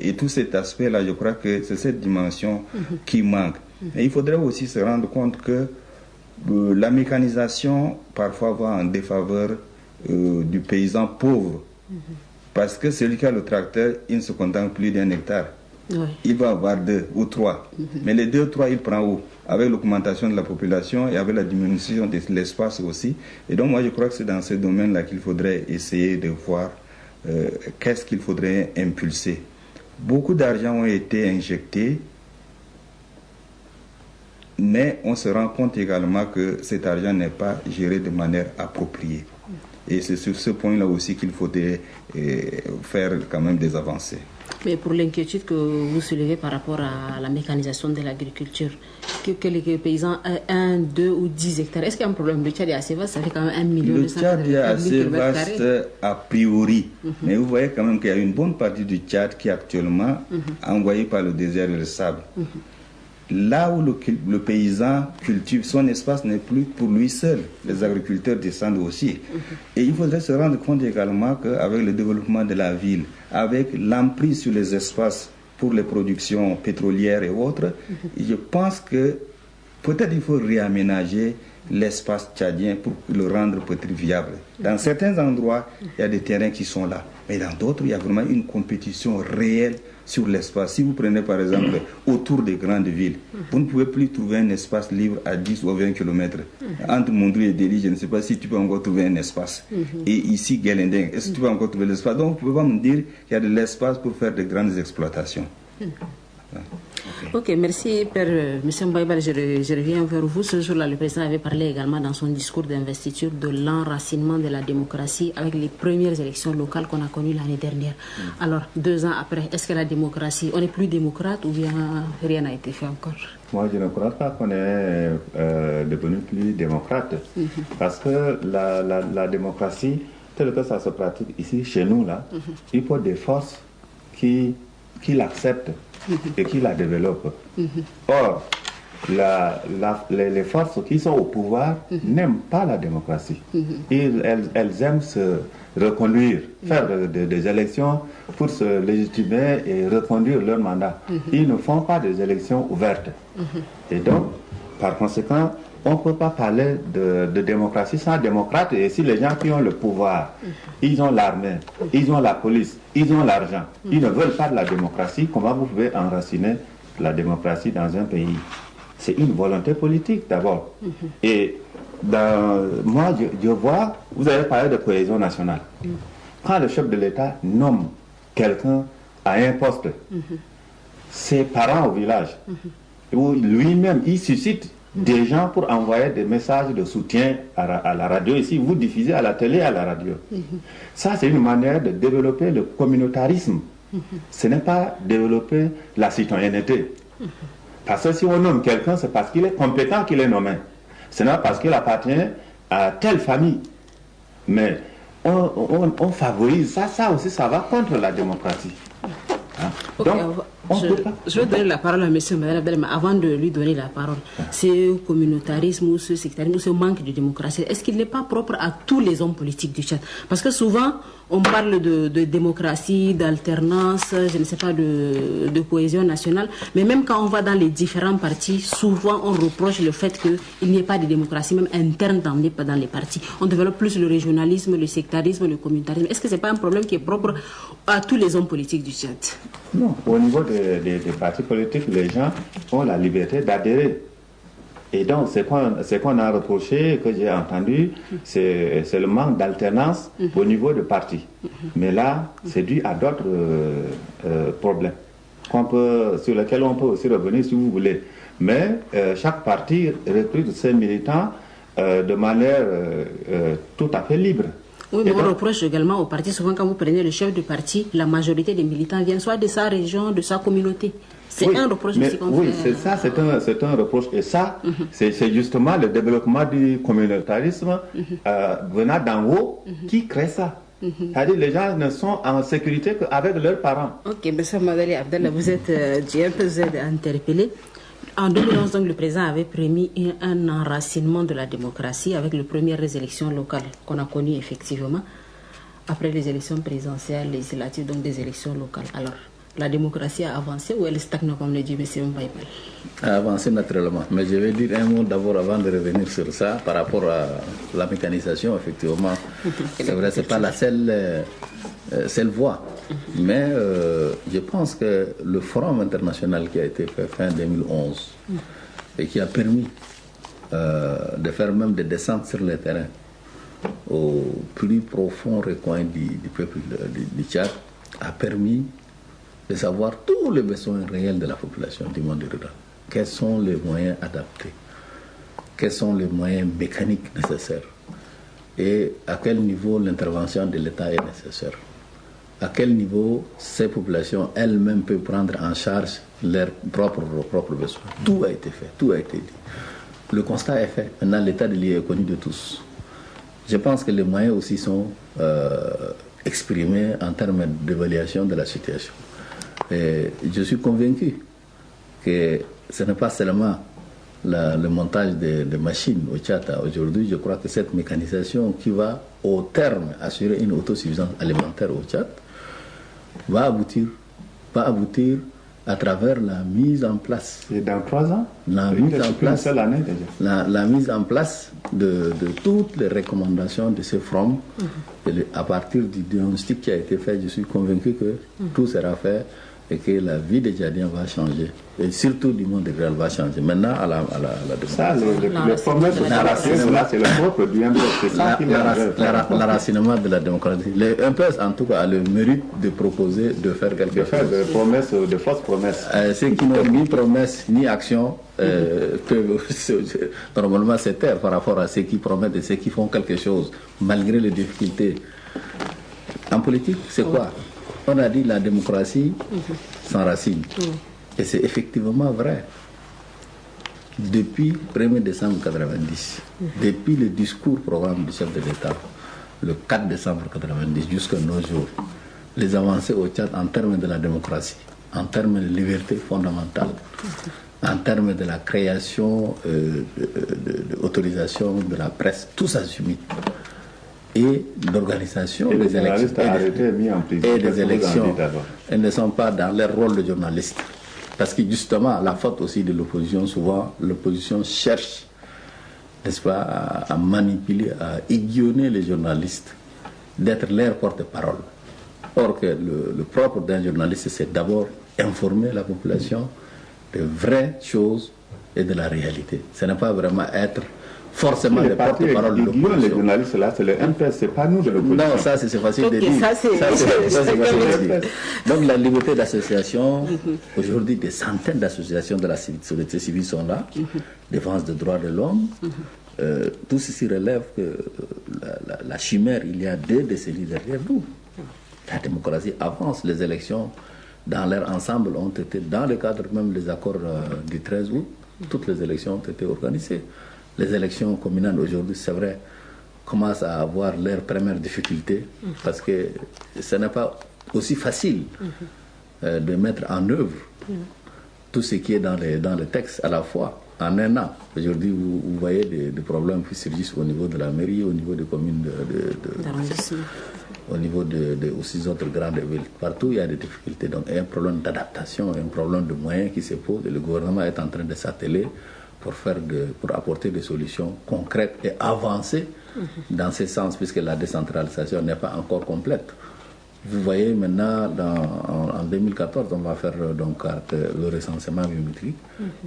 Et tout cet aspect-là, je crois que c'est cette dimension qui manque. Et il faudrait aussi se rendre compte que la mécanisation, parfois, va en défaveur du paysan pauvre. Parce que celui qui a le tracteur, il ne se contente plus d'1 hectare. Il va avoir 2 ou 3. Mais les 2 ou 3, il prend où? Avec l'augmentation de la population et avec la diminution de l'espace aussi. Et donc moi je crois que c'est dans ce domaine-là qu'il faudrait essayer de voir qu'est-ce qu'il faudrait impulser. Beaucoup d'argent ont été injectés, mais on se rend compte également que cet argent n'est pas géré de manière appropriée. Et c'est sur ce point-là aussi qu'il faudrait faire quand même des avancées. Mais pour l'inquiétude que vous soulevez par rapport à la mécanisation de l'agriculture, que les paysans aient 1, 2 ou 10 hectares, est-ce qu'il y a un problème? Le Tchad est assez vaste, ça fait quand même 1 million de Tchad est assez vaste a priori, mais vous voyez quand même qu'il y a une bonne partie du Tchad qui est actuellement envoyée par le désert et le sable. là où le paysan cultive son espace n'est plus pour lui seul. Les agriculteurs descendent aussi. Et il faudrait se rendre compte également qu'avec le développement de la ville, avec l'emprise sur les espaces pour les productions pétrolières et autres, je pense que peut-être il faut réaménager l'espace tchadien pour le rendre peut-être viable. Dans certains endroits, il y a des terrains qui sont là. Mais dans d'autres, il y a vraiment une compétition réelle sur l'espace. Si vous prenez par exemple autour des grandes villes, vous ne pouvez plus trouver un espace libre à 10 ou 20 km. Entre Mondou et Delhi, je ne sais pas si tu peux encore trouver un espace. Et ici, Guelendeng, est-ce que tu peux encore trouver l'espace? Donc, vous ne pouvez pas me dire qu'il y a de l'espace pour faire de grandes exploitations. Ok, merci Père M. Mbaïbal, je reviens vers vous. Ce jour-là, le président avait parlé également dans son discours d'investiture de l'enracinement de la démocratie avec les premières élections locales qu'on a connues l'année dernière. Alors, 2 ans après, est-ce que la démocratie, on est plus démocrate ou bien rien n'a été fait encore? Moi, je ne crois pas qu'on est devenu plus démocrate. Parce que la démocratie, telle que ça se pratique ici, chez nous, là, il faut des forces qui l'acceptent et qui la développent. Or, les forces qui sont au pouvoir n'aiment pas la démocratie. Elles aiment se reconduire, faire des élections pour se légitimer et reconduire leur mandat. Ils ne font pas des élections ouvertes. Et donc, par conséquent, on ne peut pas parler de démocratie sans démocrate. Et si les gens qui ont le pouvoir, ils ont l'armée, ils ont la police, ils ont l'argent, ils ne veulent pas de la démocratie, comment vous pouvez enraciner la démocratie dans un pays? C'est une volonté politique d'abord. Et moi, je vois, vous avez parlé de cohésion nationale. Quand le chef de l'État nomme quelqu'un à un poste, ses parents au village, lui-même, il suscite des gens pour envoyer des messages de soutien à la radio. Ici, vous diffusez à la télé, à la radio. Ça, c'est une manière de développer le communautarisme. Ce n'est pas développer la citoyenneté. Parce que si on nomme quelqu'un, c'est parce qu'il est compétent qu'il est nommé. Ce n'est pas parce qu'il appartient à telle famille. Mais on favorise ça. Ça aussi, ça va contre la démocratie. Okay, donc, je vais donner la parole à M. Madel, mais avant de lui donner la parole, ce communautarisme ou ce sectarisme ou ce manque de démocratie, est-ce qu'il n'est pas propre à tous les hommes politiques du Tchad? Parce que souvent, on parle de démocratie, d'alternance, je ne sais pas, de cohésion nationale, mais même quand on va dans les différents partis, souvent on reproche le fait qu'il n'y ait pas de démocratie, même interne dans les partis. On développe plus le régionalisme, le sectarisme, le communautarisme. Est-ce que ce n'est pas un problème qui est propre à tous les hommes politiques du Tchad? Non, au niveau des partis politiques, les gens ont la liberté d'adhérer. Et donc, ce qu'on a reproché, que j'ai entendu, c'est le manque d'alternance au niveau de partis. Mais là, c'est dû à d'autres problèmes sur lesquels on peut aussi revenir si vous voulez. Mais chaque parti recrute ses militants de manière tout à fait libre. Oui, mais on reproche également au parti, souvent quand vous prenez le chef du parti, la majorité des militants viennent soit de sa région, de sa communauté. C'est un reproche aussi qu'on fait. Oui, c'est ça, c'est un reproche. Et ça, c'est justement le développement du communautarisme venant d'en haut qui crée ça. C'est-à-dire les gens ne sont en sécurité qu'avec leurs parents. Ok, M. Madali Abdallah, vous êtes interpellé. En 2011, donc, le président avait promis un enracinement de la démocratie avec les premières élections locales qu'on a connues effectivement après les élections présidentielles, législatives, donc des élections locales. Alors, la démocratie a avancé ou elle stagne, comme le dit M. Mbaïbal? A avancé naturellement. Mais je vais dire un mot d'abord avant de revenir sur ça par rapport à la mécanisation, effectivement. C'est vrai, ce n'est pas la seule voie. Mais je pense que le forum international qui a été fait fin 2011 et qui a permis de faire même des descentes sur le terrain au plus profond recoin du peuple du Tchad a permis de savoir tous les besoins réels de la population du monde rural. Quels sont les moyens adaptés? Quels sont les moyens mécaniques nécessaires? Et à quel niveau l'intervention de l'État est nécessaire? À quel niveau ces populations elles-mêmes peuvent prendre en charge leurs propres besoins? Tout a été fait, tout a été dit. Le constat est fait. Maintenant, l'état de lieu est connu de tous. Je pense que les moyens aussi sont exprimés en termes d'évaluation de la situation. Et je suis convaincu que ce n'est pas seulement le montage de machines au Tchad aujourd'hui. Je crois que cette mécanisation qui va au terme assurer une autosuffisance alimentaire au Tchad va aboutir à travers la mise en place. Et dans 3 ans, la mise en place de toutes les recommandations de ce forum. À partir du diagnostic qui a été fait, je suis convaincu que tout sera fait et que la vie des Tchadiens va changer. Et surtout du monde rural va changer. Maintenant, à la ça, le promesse de là, c'est le propre du MPS. C'est ça qui l'enracinement de la démocratie. Le MPS, en tout cas, a le mérite de proposer, de faire quelque chose. De fausses promesses. Ceux qui n'ont ni promesse, ni action, peuvent normalement se taire par rapport à ceux qui promettent et ceux qui font quelque chose, malgré les difficultés. En politique, c'est quoi? On a dit la démocratie s'enracine. Et c'est effectivement vrai. Depuis 1er décembre 1990, depuis le discours programme du chef de l'État, le 4 décembre 1990 jusqu'à nos jours, les avancées au Tchad en termes de la démocratie, en termes de liberté fondamentale, en termes de la création, d'autorisation de la presse, tous assumés. Et l'organisation des élections et des élections, elles ne sont pas dans leur rôle de journaliste. Parce que justement, la faute aussi de l'opposition, souvent, l'opposition cherche, n'est-ce pas, à manipuler, à aiguillonner les journalistes, d'être leur porte-parole. Or que le propre d'un journaliste, c'est d'abord informer la population de vraies choses et de la réalité. Ce n'est pas vraiment être forcément le porte-parole de l'opposition. Les journalistes là, c'est le MPS, c'est pas nous de l'opposition. Non, ça c'est facile de dire. Ça, c'est facile de dire. Donc la liberté d'association, aujourd'hui des centaines d'associations de la société civile sont là, défense des droits de l'homme. Tout ceci relève que la chimère, il y a 2 décennies derrière nous. La démocratie avance, les élections dans leur ensemble ont été, dans le cadre même des accords du 13 août, toutes les élections ont été organisées. Les élections communales aujourd'hui, c'est vrai, commencent à avoir leurs premières difficultés parce que ce n'est pas aussi facile de mettre en œuvre tout ce qui est dans les textes à la fois en un an. Aujourd'hui, vous voyez des problèmes qui surgissent au niveau de la mairie, au niveau des communes au niveau de aussi autres grandes villes. Partout, il y a des difficultés. Donc, il y a un problème d'adaptation, un problème de moyens qui se pose et le gouvernement est en train de s'atteler pour apporter des solutions concrètes et avancer dans ce sens, puisque la décentralisation n'est pas encore complète. Vous voyez maintenant, en 2014, on va faire donc le recensement biométrique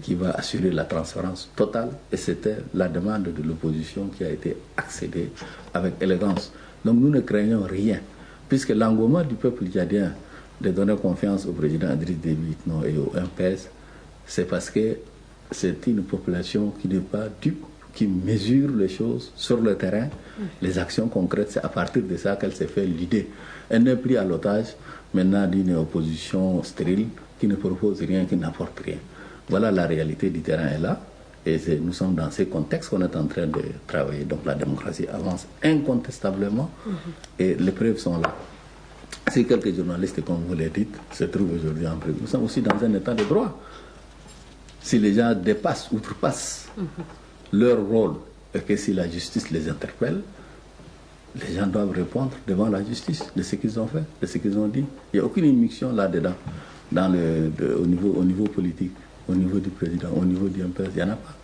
qui va assurer la transparence totale, et c'était la demande de l'opposition qui a été accédée avec élégance. Donc nous ne craignons rien, puisque l'engouement du peuple tchadien de donner confiance au président Idriss Déby Itno et au MPS, c'est parce que c'est une population qui n'est pas dupe, qui mesure les choses sur le terrain, les actions concrètes. C'est à partir de ça qu'elle s'est fait l'idée. Elle n'est prise à l'otage maintenant d'une opposition stérile qui ne propose rien, qui n'apporte rien. Voilà, la réalité du terrain est là. Et nous sommes dans ce contexte qu'on est en train de travailler. Donc la démocratie avance incontestablement et les preuves sont là. Si quelques journalistes, comme vous l'avez dit, se trouvent aujourd'hui en prison, nous sommes aussi dans un état de droit. Si les gens dépassent, outrepassent leur rôle et que si la justice les interpelle, les gens doivent répondre devant la justice de ce qu'ils ont fait, de ce qu'ils ont dit. Il n'y a aucune immixtion là-dedans, au niveau politique, au niveau du président, au niveau du MPS, il n'y en a pas.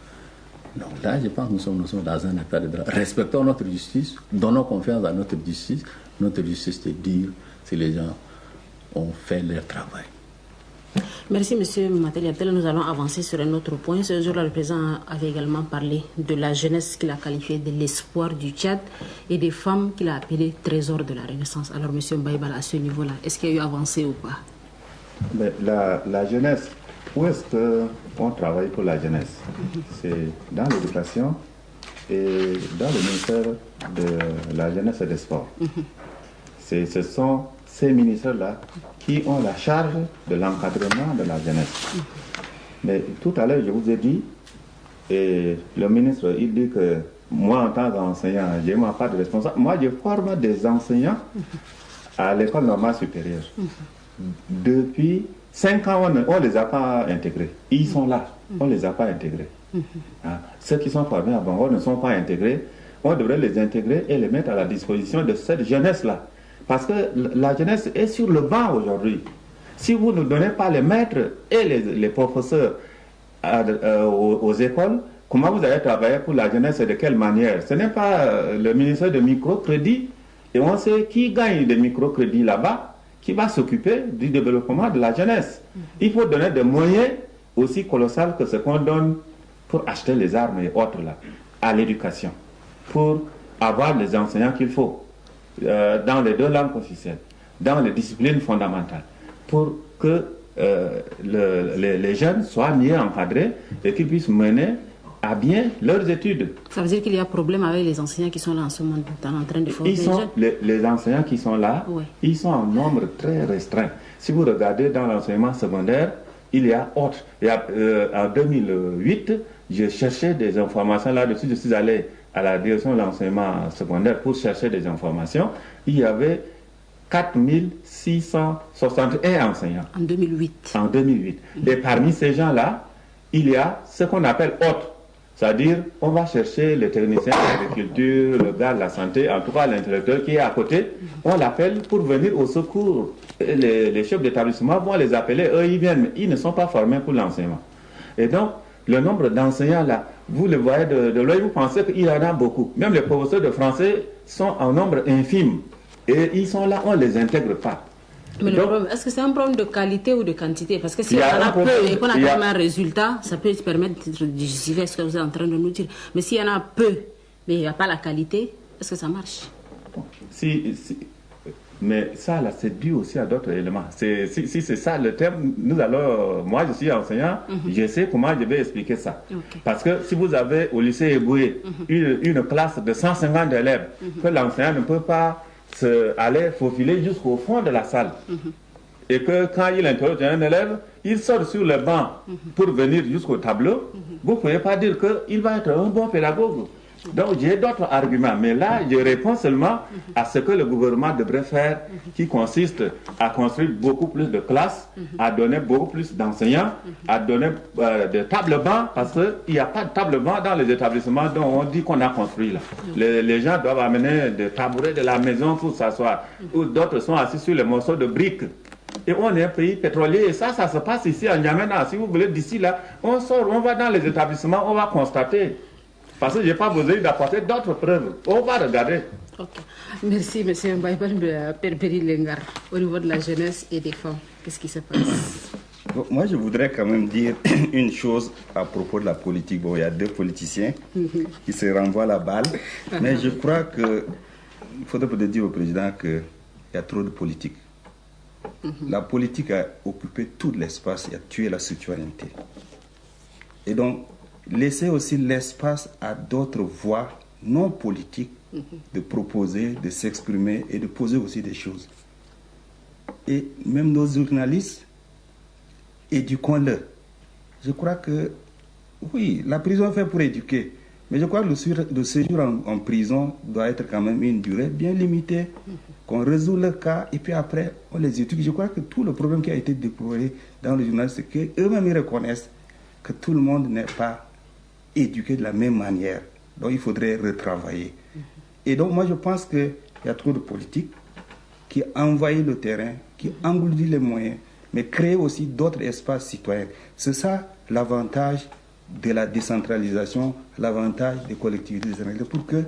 Donc là, je pense que nous sommes dans un état de droit. Respectons notre justice, donnons confiance à notre justice. Notre justice, c'est dire si les gens ont fait leur travail. Merci, M. Mateliatel. Nous allons avancer sur un autre point. Ce jour-là, le président avait également parlé de la jeunesse qu'il a qualifiée de l'espoir du Tchad et des femmes qu'il a appelées trésors de la Renaissance. Alors, M. Mbaïbal, à ce niveau-là, est-ce qu'il y a eu avancé ou pas? Mais la jeunesse, où est-ce qu'on travaille pour la jeunesse? C'est dans l'éducation et dans le ministère de la jeunesse et des sports. Ce sont ces ministères-là qui ont la charge de l'encadrement de la jeunesse. Mais tout à l'heure, je vous ai dit, et le ministre, il dit que moi, en tant qu'enseignant, je n'ai pas de responsable. Moi, je forme des enseignants à l'école normale supérieure. Depuis 5 ans, on ne les a pas intégrés. Ils sont là, on ne les a pas intégrés. Hein? Ceux qui sont formés à Bango ne sont pas intégrés. On devrait les intégrer et les mettre à la disposition de cette jeunesse-là. Parce que la jeunesse est sur le banc aujourd'hui. Si vous ne donnez pas les maîtres et les professeurs aux écoles, comment vous allez travailler pour la jeunesse et de quelle manière? Ce n'est pas le ministère de microcrédit, et on sait qui gagne des microcrédits là-bas, qui va s'occuper du développement de la jeunesse. Il faut donner des moyens aussi colossaux que ce qu'on donne pour acheter les armes et autres là, à l'éducation, pour avoir les enseignants qu'il faut dans les 2 langues officielles, dans les disciplines fondamentales, pour que les jeunes soient mieux encadrés et qu'ils puissent mener à bien leurs études. Ça veut dire qu'il y a problème avec les enseignants qui sont là en ce moment, en train de former les jeunes? Les enseignants qui sont là, oui. Ils sont en nombre très restreint. Si vous regardez dans l'enseignement secondaire, il y a autre. En 2008, je cherchais des informations là-dessus. Je suis allé à la direction de l'enseignement secondaire pour chercher des informations. Il y avait 4661 enseignants. En 2008. En 2008. Et parmi ces gens-là, il y a ce qu'on appelle autres. C'est-à-dire, on va chercher le technicien de l'agriculture, le gars de la santé, en tout cas l'intellectuel qui est à côté, on l'appelle pour venir au secours. Les chefs d'établissement vont les appeler, eux ils viennent, mais ils ne sont pas formés pour l'enseignement. Et donc, le nombre d'enseignants là, vous le voyez de l'œil, vous pensez qu'il y en a beaucoup. Même les professeurs de français sont en nombre infime. Et ils sont là, on ne les intègre pas. Mais est-ce que c'est un problème de qualité ou de quantité? Parce que si on en a peu et qu'on a quand même un résultat, ça peut se permettre de justifier ce que vous êtes en train de nous dire. Mais s'il y en a peu, mais il n'y a pas la qualité, est-ce que ça marche? Mais ça, là, c'est dû aussi à d'autres éléments. Si c'est ça le terme, moi je suis enseignant, je sais comment je vais expliquer ça. Okay. Parce que si vous avez au lycée Eboué une classe de 150 élèves, que l'enseignant ne peut pas aller faufiler jusqu'au fond de la salle. Et que quand il interroge un élève, il sort sur le banc pour venir jusqu'au tableau. Vous ne pouvez pas dire qu'il va être un bon pédagogue. Donc j'ai d'autres arguments, mais là je réponds seulement à ce que le gouvernement devrait faire, qui consiste à construire beaucoup plus de classes, à donner beaucoup plus d'enseignants, à donner des tables-bancs, parce qu'il n'y a pas de tables-bancs dans les établissements dont on dit qu'on a construit là. Les gens doivent amener des tabourets de la maison pour s'asseoir, ou d'autres sont assis sur les morceaux de briques. Et on est un pays pétrolier, et ça se passe ici à N'Djamena. Si vous voulez, d'ici là, on sort, on va dans les établissements, on va constater. Parce que je n'ai pas besoin d'apporter d'autres preuves. On va regarder. Okay. Merci, M. Mbaïban de Perberi Lengar. Au niveau de la jeunesse et des femmes, qu'est-ce qui se passe? Moi, je voudrais quand même dire une chose à propos de la politique. Bon, il y a 2 politiciens qui se renvoient la balle. Mais je crois qu'il faudrait peut-être dire au président qu'il y a trop de politique. La politique a occupé tout l'espace et a tué la citoyenneté. Et donc, laisser aussi l'espace à d'autres voix non politiques de proposer, de s'exprimer et de poser aussi des choses. Et même nos journalistes, éduquons-le. Je crois que, oui, la prison est faite pour éduquer, mais je crois que le séjour en prison doit être quand même une durée bien limitée, qu'on résout le cas et puis après on les éduque. Je crois que tout le problème qui a été déployé dans le journal, c'est qu'eux-mêmes ils reconnaissent que tout le monde n'est pas éduqué de la même manière. Donc il faudrait retravailler. Et donc moi je pense qu'il y a trop de politique qui envahit le terrain, qui engloutit les moyens, mais créer aussi d'autres espaces citoyens. C'est ça l'avantage de la décentralisation, l'avantage des collectivités décentralisées, pour que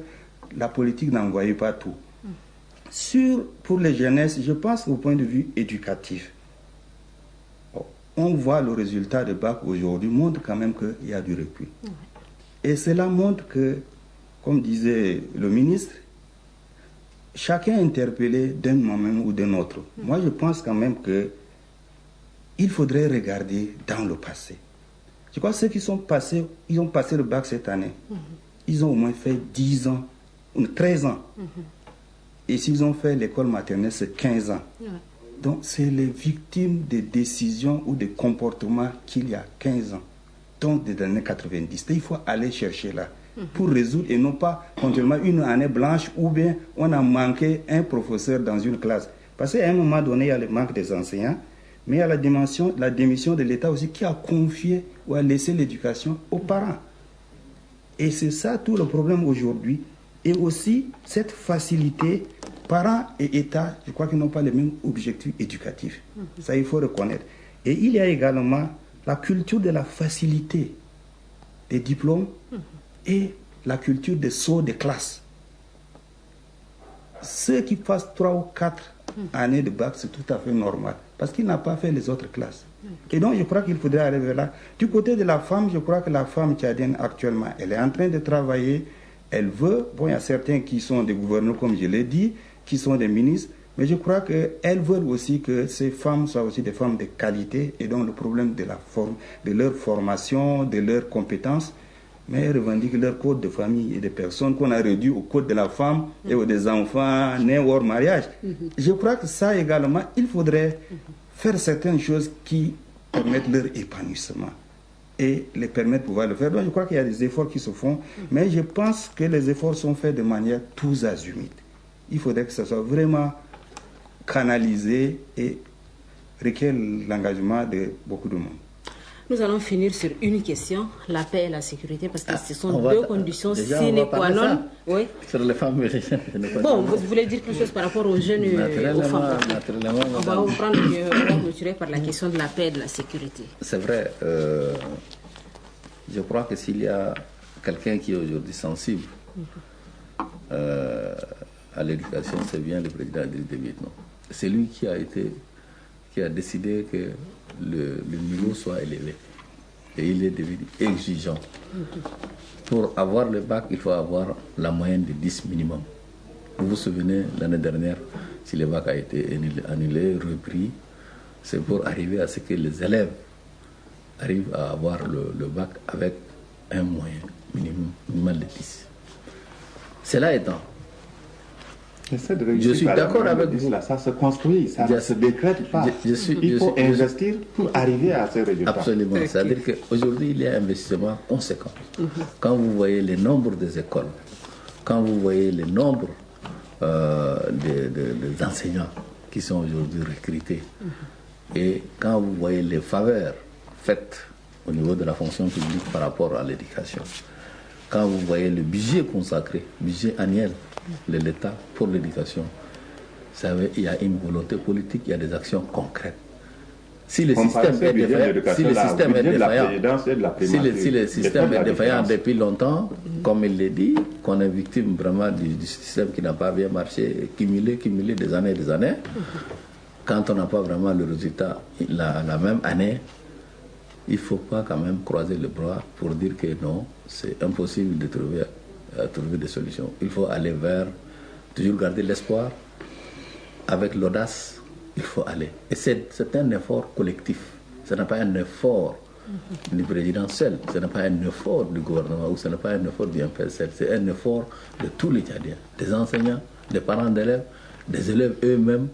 la politique n'envoie pas tout. Pour les jeunesses, je pense au point de vue éducatif. On voit le résultat de bac aujourd'hui montre quand même qu'il y a du recul. Et cela montre que, comme disait le ministre, chacun est interpellé d'un moment ou d'un autre. Moi, je pense quand même qu'il faudrait regarder dans le passé. Je crois que ceux qui sont passés, ils ont passé le bac cette année. Ils ont au moins fait 10 ans, ou 13 ans. Et s'ils ont fait l'école maternelle, c'est 15 ans. Donc, c'est les victimes des décisions ou des comportements qu'il y a 15 ans. Donc des années 90. Il faut aller chercher là pour résoudre et non pas continuellement une année blanche ou bien on a manqué un professeur dans une classe. Parce qu'à un moment donné, il y a le manque des enseignants, mais il y a la démission de l'État aussi qui a confié ou a laissé l'éducation aux parents. Et c'est ça tout le problème aujourd'hui. Et aussi cette facilité, parents et État, je crois qu'ils n'ont pas les mêmes objectifs éducatifs. Ça, il faut reconnaître. Et il y a également la culture de la facilité des diplômes et la culture des sauts de classe. Ceux qui passent 3 ou 4 années de bac, c'est tout à fait normal, parce qu'il n'a pas fait les autres classes. Et donc, je crois qu'il faudrait arriver là. Du côté de la femme, je crois que la femme tchadienne actuellement, elle est en train de travailler, elle veut, bon, il y a certains qui sont des gouverneurs, comme je l'ai dit, qui sont des ministres, mais je crois qu'elles veulent aussi que ces femmes soient aussi des femmes de qualité, et donc le problème de leur formation, de leurs compétences, mais elles revendiquent leur code de famille et des personnes qu'on a réduit au code de la femme et aux des enfants nés hors mariage. Je crois que ça également, il faudrait faire certaines choses qui permettent leur épanouissement et les permettent de pouvoir le faire. Donc je crois qu'il y a des efforts qui se font, mais je pense que les efforts sont faits de manière tous azimuts. Il faudrait que ça soit vraiment canalisé et requiert l'engagement de beaucoup de monde. Nous allons finir sur une question, la paix et la sécurité, parce que ce sont deux conditions sine qua non. Oui. Sur les femmes et les jeunes. Bon, vous voulez dire quelque chose par rapport aux jeunes et aux femmes? On va continuer par la question de la paix et de la sécurité. C'est vrai. Je crois que s'il y a quelqu'un qui est aujourd'hui sensible à l'éducation, c'est bien le président Idriss Déby Itno. C'est lui qui a décidé que le niveau soit élevé. Et il est devenu exigeant. Pour avoir le bac, il faut avoir la moyenne de 10 minimum. Vous vous souvenez, l'année dernière, si le bac a été annulé, repris, c'est pour arriver à ce que les élèves arrivent à avoir le bac avec un moyen minimal de 10. Cela étant, je suis d'accord avec vous. Ça se construit, ça ne se décrète pas. Il faut investir pour arriver à ces résultats. Absolument. C'est-à-dire qu'aujourd'hui, il y a un investissement conséquent. Quand vous voyez le nombre des écoles, quand vous voyez le nombre des enseignants qui sont aujourd'hui recrutés, et quand vous voyez les faveurs faites au niveau de la fonction publique par rapport à l'éducation, quand vous voyez le budget consacré, budget annuel de l'État pour l'éducation, vous savez, il y a une volonté politique, il y a des actions concrètes. Si le système est défaillant depuis longtemps, comme il l'a dit, qu'on est victime vraiment du système qui n'a pas bien marché, cumulé des années et des années, quand on n'a pas vraiment le résultat la même année, il ne faut pas quand même croiser les bras pour dire que non, c'est impossible de trouver des solutions. Il faut aller vers, toujours garder l'espoir, avec l'audace, il faut aller. Et c'est un effort collectif. Ce n'est pas un effort du président seul, ce n'est pas un effort du gouvernement ou ce n'est pas un effort du MPSL, c'est un effort de tous les Tchadiens, des enseignants, des parents d'élèves, des élèves eux-mêmes,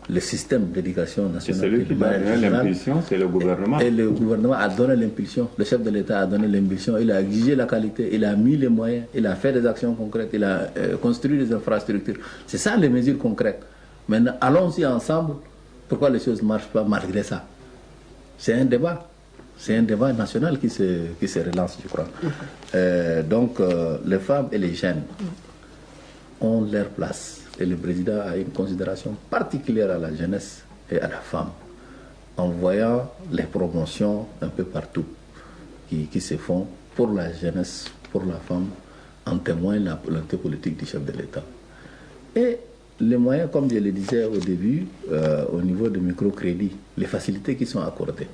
le système d'éducation nationale. Celui qui a donné l'impulsion, c'est le gouvernement. Et le gouvernement a donné l'impulsion, le chef de l'État a donné l'impulsion, il a exigé la qualité, il a mis les moyens, il a fait des actions concrètes, il a construit des infrastructures. C'est ça les mesures concrètes. Maintenant, allons-y ensemble. Pourquoi les choses ne marchent pas malgré ça? C'est un débat. C'est un débat national qui se relance, je crois. Donc, les femmes et les jeunes ont leur place. Et le président a une considération particulière à la jeunesse et à la femme, en voyant les promotions un peu partout qui se font pour la jeunesse, pour la femme, en témoigne la volonté politique du chef de l'État. Et les moyens, comme je le disais au début, au niveau du microcrédit, les facilités qui sont accordées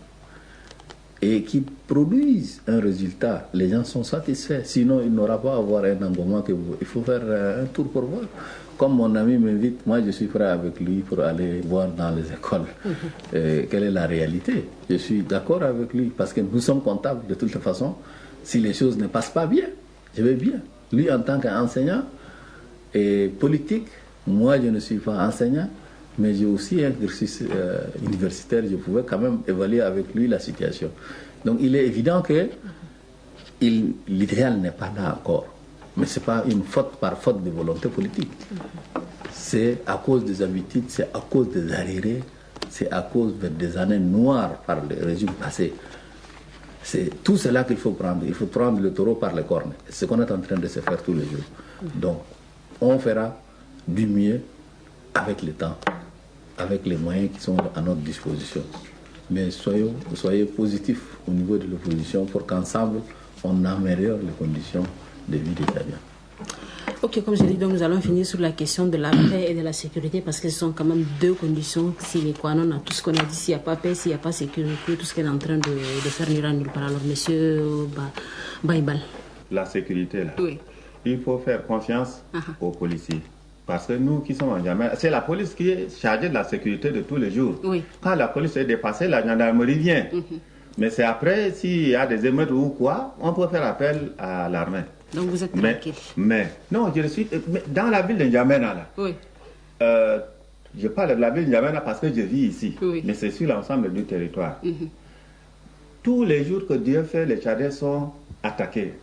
et qui produisent un résultat, les gens sont satisfaits. Sinon, il n'aura pas à avoir un engouement il faut faire un tour pour voir. Comme mon ami m'invite, moi je suis prêt avec lui pour aller voir dans les écoles quelle est la réalité. Je suis d'accord avec lui parce que nous sommes comptables de toute façon. Si les choses ne passent pas bien, je vais bien. Lui en tant qu'enseignant et politique, moi je ne suis pas enseignant, mais j'ai aussi un exercice universitaire, je pouvais quand même évaluer avec lui la situation. Donc il est évident que l'idéal n'est pas là encore. Mais ce n'est pas une faute par faute de volonté politique. C'est à cause des habitudes, c'est à cause des arriérés c'est à cause des années noires par le régime passé. C'est tout cela qu'il faut prendre. Il faut prendre le taureau par les cornes. C'est ce qu'on est en train de se faire tous les jours. Donc, on fera du mieux avec le temps, avec les moyens qui sont à notre disposition. Mais soyez positifs au niveau de l'opposition pour qu'ensemble, on améliore les conditions de vie des Tchadiens. Ok, comme je l'ai dit, donc nous allons finir sur la question de la paix et de la sécurité parce que ce sont quand même deux conditions sine qua non à tout ce qu'on a dit. S'il n'y a pas paix, s'il n'y a pas sécurité, tout ce qu'on est en train de faire n'ira nulle part. Alors, monsieur Baïbal. La sécurité, là. Oui. Il faut faire confiance aux policiers. Parce que nous qui sommes en Djamena, c'est la police qui est chargée de la sécurité de tous les jours. Oui. Quand la police est dépassée, la gendarmerie vient. Mais c'est après, s'il y a des émeutes ou quoi, on peut faire appel à l'armée. Donc vous êtes tranquille. Non, je suis dans la ville de N'Djamena là. Oui. Je parle de la ville de N'Djamena parce que je vis ici. Oui. Mais c'est sur l'ensemble du territoire. Tous les jours que Dieu fait, les Tchadiens sont attaqués.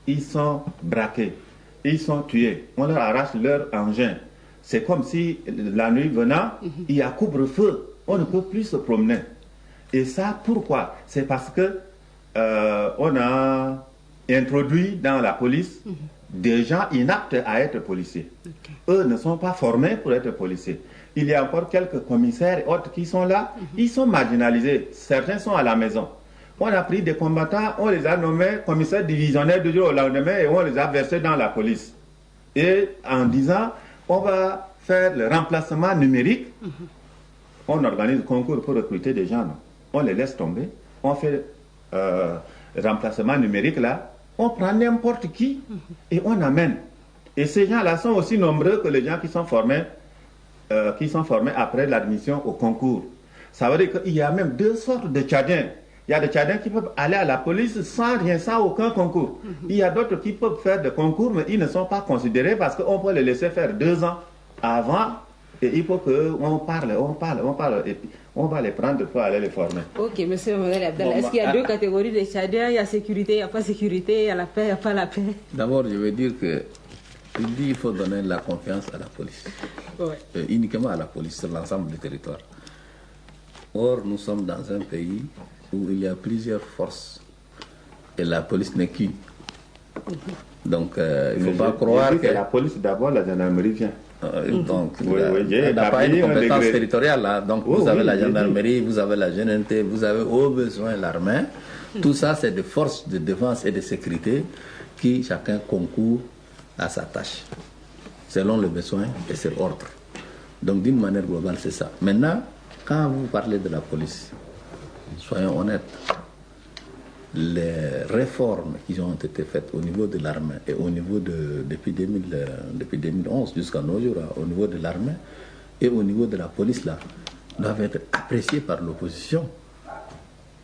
Ils sont braqués. Ils sont tués. On leur arrache leur engin. C'est comme si la nuit venant, il y a couvre-feu. On ne peut plus se promener. Et ça, pourquoi? C'est parce que on a introduit dans la police des gens inaptes à être policiers. Eux ne sont pas formés pour être policiers. Il y a encore quelques commissaires et autres qui sont là. Ils sont marginalisés. Certains sont à la maison. On a pris des combattants, on les a nommés commissaires divisionnaires du jour au lendemain et on les a versés dans la police. Et en disant, on va faire le remplacement numérique, on organise un concours pour recruter des gens. On les laisse tomber, on fait remplacement numérique là, on prend n'importe qui et on amène. Et ces gens-là sont aussi nombreux que les gens qui sont formés après l'admission au concours. Ça veut dire qu'il y a même deux sortes de Tchadiens. Il y a des Tchadiens qui peuvent aller à la police sans rien, sans aucun concours. Il y a d'autres qui peuvent faire des concours, mais ils ne sont pas considérés parce qu'on peut les laisser faire 2 ans avant. Et il faut qu'on parle, et puis on va les prendre pour aller les former. Ok, monsieur Mohamed Abdallah, est-ce qu'il y a deux catégories de Tchadiens? Il y a sécurité, il n'y a pas sécurité, il y a la paix, il n'y a pas la paix. D'abord, je veux dire que il faut donner la confiance à la police. Ouais. Uniquement à la police sur l'ensemble du territoire. Or, nous sommes dans un pays où il y a plusieurs forces et la police n'est qu'une. Donc, il ne faut pas croire que... la police d'abord, la gendarmerie vient. Donc, elle n'a pas une compétence territoriale là. Donc, vous avez la gendarmerie, vous avez la GNT, vous avez au besoin l'armée. Tout ça, c'est des forces de défense et de sécurité qui chacun concourt à sa tâche, selon le besoin et sur ordre. Donc, d'une manière globale, c'est ça. Maintenant, quand vous parlez de la police, soyons honnêtes, les réformes qui ont été faites au niveau de l'armée et au niveau depuis 2011 jusqu'à nos jours, au niveau de l'armée et au niveau de la police, là, doivent être appréciées par l'opposition.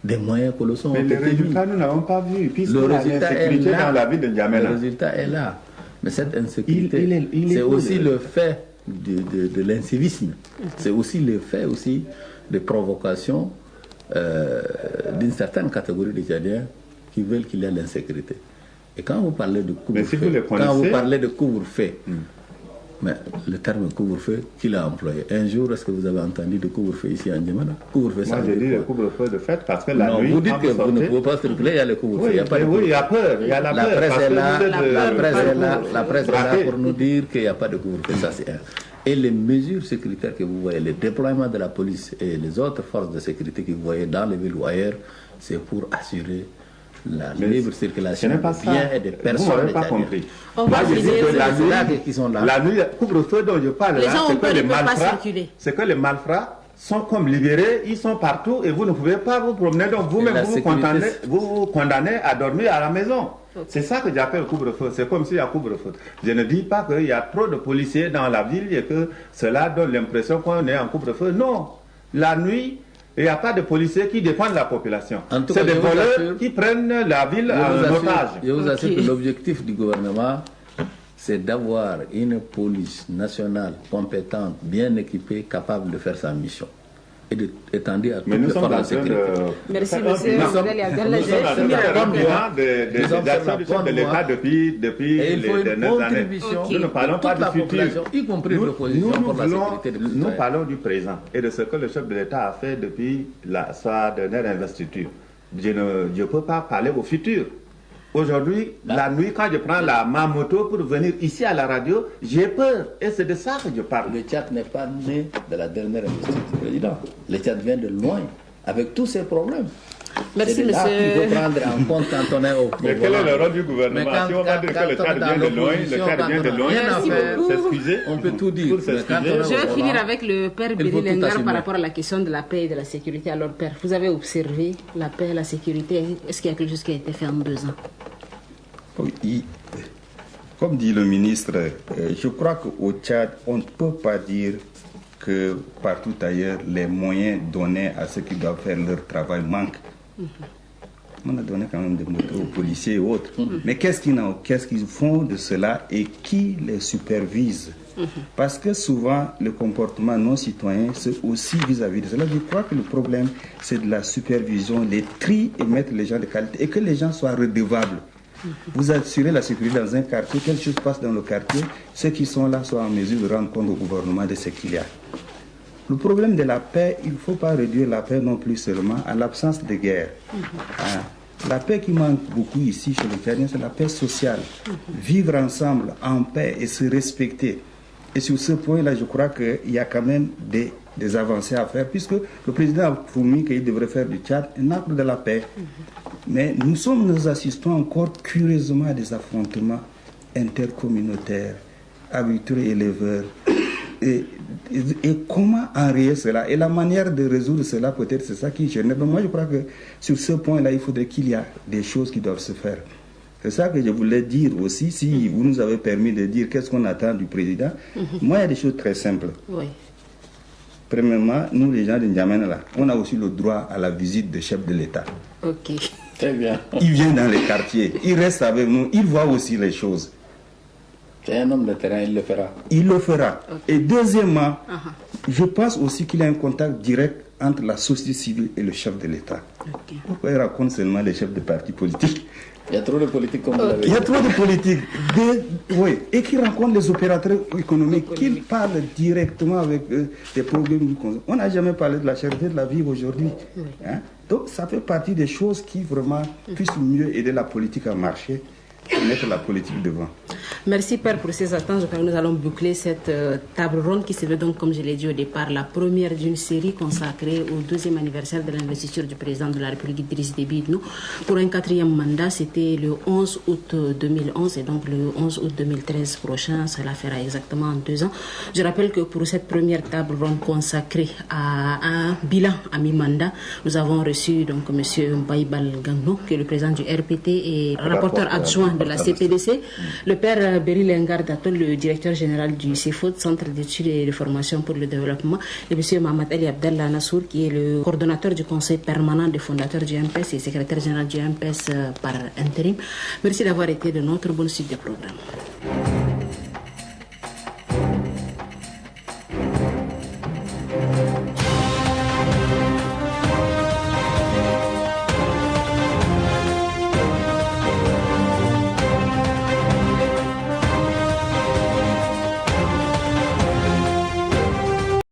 Des moyens colossaux. Mais les résultats, nous n'avons pas vu. Puisque le résultat est là. Dans la ville de N'Djamena. Le résultat est là. Mais cette insécurité, c'est aussi le fait de l'incivisme. C'est aussi le fait aussi de provocation d'une certaine catégorie de Tchadiens qui veulent qu'il y ait l'insécurité. Et quand vous parlez de couvre-feu, mais le terme couvre-feu, qui l'a employé? Un jour, est-ce que vous avez entendu de couvre-feu ici en N'Djamena? Couvre-feu, ça moi, j'ai dit le couvre-feu de fait parce que la nuit... Vous dites que vous ne pouvez pas circuler, il y a le couvre-feu. Oui, il y a peur. Il y a la peur. La presse est là pour nous dire qu'il n'y a pas de couvre-feu. Ça, c'est un. Et les mesures sécuritaires que vous voyez, le déploiement de la police et les autres forces de sécurité que vous voyez dans les villes ou ailleurs, c'est pour assurer la libre circulation des biens et des personnes. Vous n'avez pas compris. Moi, je dis que qui sont là. La nuit, couvre-feu dont je parle, c'est que les malfrats sont comme libérés, ils sont partout et vous ne pouvez pas vous promener. Donc vous-même, vous condamnez à dormir à la maison. C'est ça que j'appelle couvre-feu. C'est comme s'il y a couvre-feu. Je ne dis pas qu'il y a trop de policiers dans la ville et que cela donne l'impression qu'on est en couvre-feu. Non. La nuit, il n'y a pas de policiers qui défendent la population. C'est des voleurs qui prennent la ville en otage. Je vous assure que l'objectif du gouvernement, c'est d'avoir une police nationale compétente, bien équipée, capable de faire sa mission. étendue à toutes Mais nous les sommes forces en de train sécurité. Merci, monsieur. Nous sommes en train de l'actions du chef de l'État depuis Et il faut les une dernières années. contribution Nous ne parlons pas de toute du la futur. population, y compris de l'opposition, pour la sécurité des Nous citoyens. parlons du présent et de ce que le chef de l'État a fait depuis sa dernière investiture. Je ne peux pas parler au futur. Aujourd'hui, la nuit, quand je prends ma moto pour venir ici à la radio, j'ai peur. Et c'est de ça que je parle. Le Tchad n'est pas né de la dernière investiture du président. Le Tchad vient de loin, avec tous ses problèmes. Merci, c'est de là monsieur. qu'il faut prendre en compte quand on est au pouvoir. Mais quel est le rôle du gouvernement? Si on va dire que le Tchad vient de loin, le Tchad vient de loin, Merci beaucoup. s'excuser. On peut tout dire. Mais quand on est au Je vais pouvoir, finir avec le père il faut tout Berilengar assumer. par rapport à la question de la paix et de la sécurité. Alors, père, vous avez observé la paix et la sécurité. Est-ce qu'il y a quelque chose qui a été fait en 2 ans? Comme dit le ministre, je crois qu'au Tchad, on ne peut pas dire que partout ailleurs, les moyens donnés à ceux qui doivent faire leur travail manquent. On a donné quand même des motos aux policiers et autres. Mais qu'est-ce qu'ils font de cela et qui les supervise? Parce que souvent, le comportement non citoyen, c'est aussi vis-à-vis de cela. Je crois que le problème, c'est de la supervision, les tri et mettre les gens de qualité et que les gens soient redevables. Vous assurez la sécurité dans un quartier, quelque chose passe dans le quartier, ceux qui sont là soient en mesure de rendre compte au gouvernement de ce qu'il y a. Le problème de la paix, il ne faut pas réduire la paix non plus seulement à l'absence de guerre. La paix qui manque beaucoup ici chez les Tchadiens, c'est la paix sociale. Vivre ensemble en paix et se respecter. Et sur ce point-là, je crois qu'il y a quand même des avancées à faire, puisque le président a promis qu'il devrait faire du Tchad un acte de la paix. Mais nous assistons encore curieusement à des affrontements intercommunautaires, agriculteurs et éleveurs. Et comment enrayer cela? Et la manière de résoudre cela, peut-être c'est ça qui gêne. Mais moi, je crois que sur ce point-là, il faudrait qu'il y ait des choses qui doivent se faire. C'est ça que je voulais dire aussi, si vous nous avez permis de dire qu'est-ce qu'on attend du président. Moi, il y a des choses très simples. Oui. Premièrement, nous, les gens de N'Djamena, là, on a aussi le droit à la visite du chef de l'État. Ok. Très bien. Il vient dans les quartiers, il reste avec nous, il voit aussi les choses. C'est un homme de terrain, il le fera. Il le fera. Okay. Et deuxièmement, je pense aussi qu'il y a un contact direct entre la société civile et le chef de l'État. Okay. Pourquoi il raconte seulement les chefs de partis politiques? Il y a trop de politique comme vous l'avez dit. Il y a trop de politique. Et qui rencontre les opérateurs économiques, qui parlent directement avec des problèmes. On n'a jamais parlé de la cherté de la vie aujourd'hui. Hein? Donc ça fait partie des choses qui vraiment puissent mieux aider la politique à marcher et mettre la politique devant. Merci Père pour ces attentes. Nous allons boucler cette table ronde qui se veut donc, comme je l'ai dit au départ, la première d'une série consacrée au 2e anniversaire de l'investiture du président de la République Idriss Déby Itno pour un 4e mandat. C'était le 11 août 2011 et donc le 11 août 2013 prochain. Cela fera exactement 2 ans. Je rappelle que pour cette première table ronde consacrée à un bilan à mi-mandat, nous avons reçu donc M. Baïbal Gangno, qui est le président du RPT et rapporteur adjoint de la CPDC, le père Berilengar Datol, le directeur général du CIFOD, Centre d'études et de formation pour le développement, et M. Mohamed Ali Abdallah Nassour, qui est le coordonnateur du conseil permanent des fondateurs du MPS et secrétaire général du MPS par intérim. Merci d'avoir été de notre bonne suite de programme.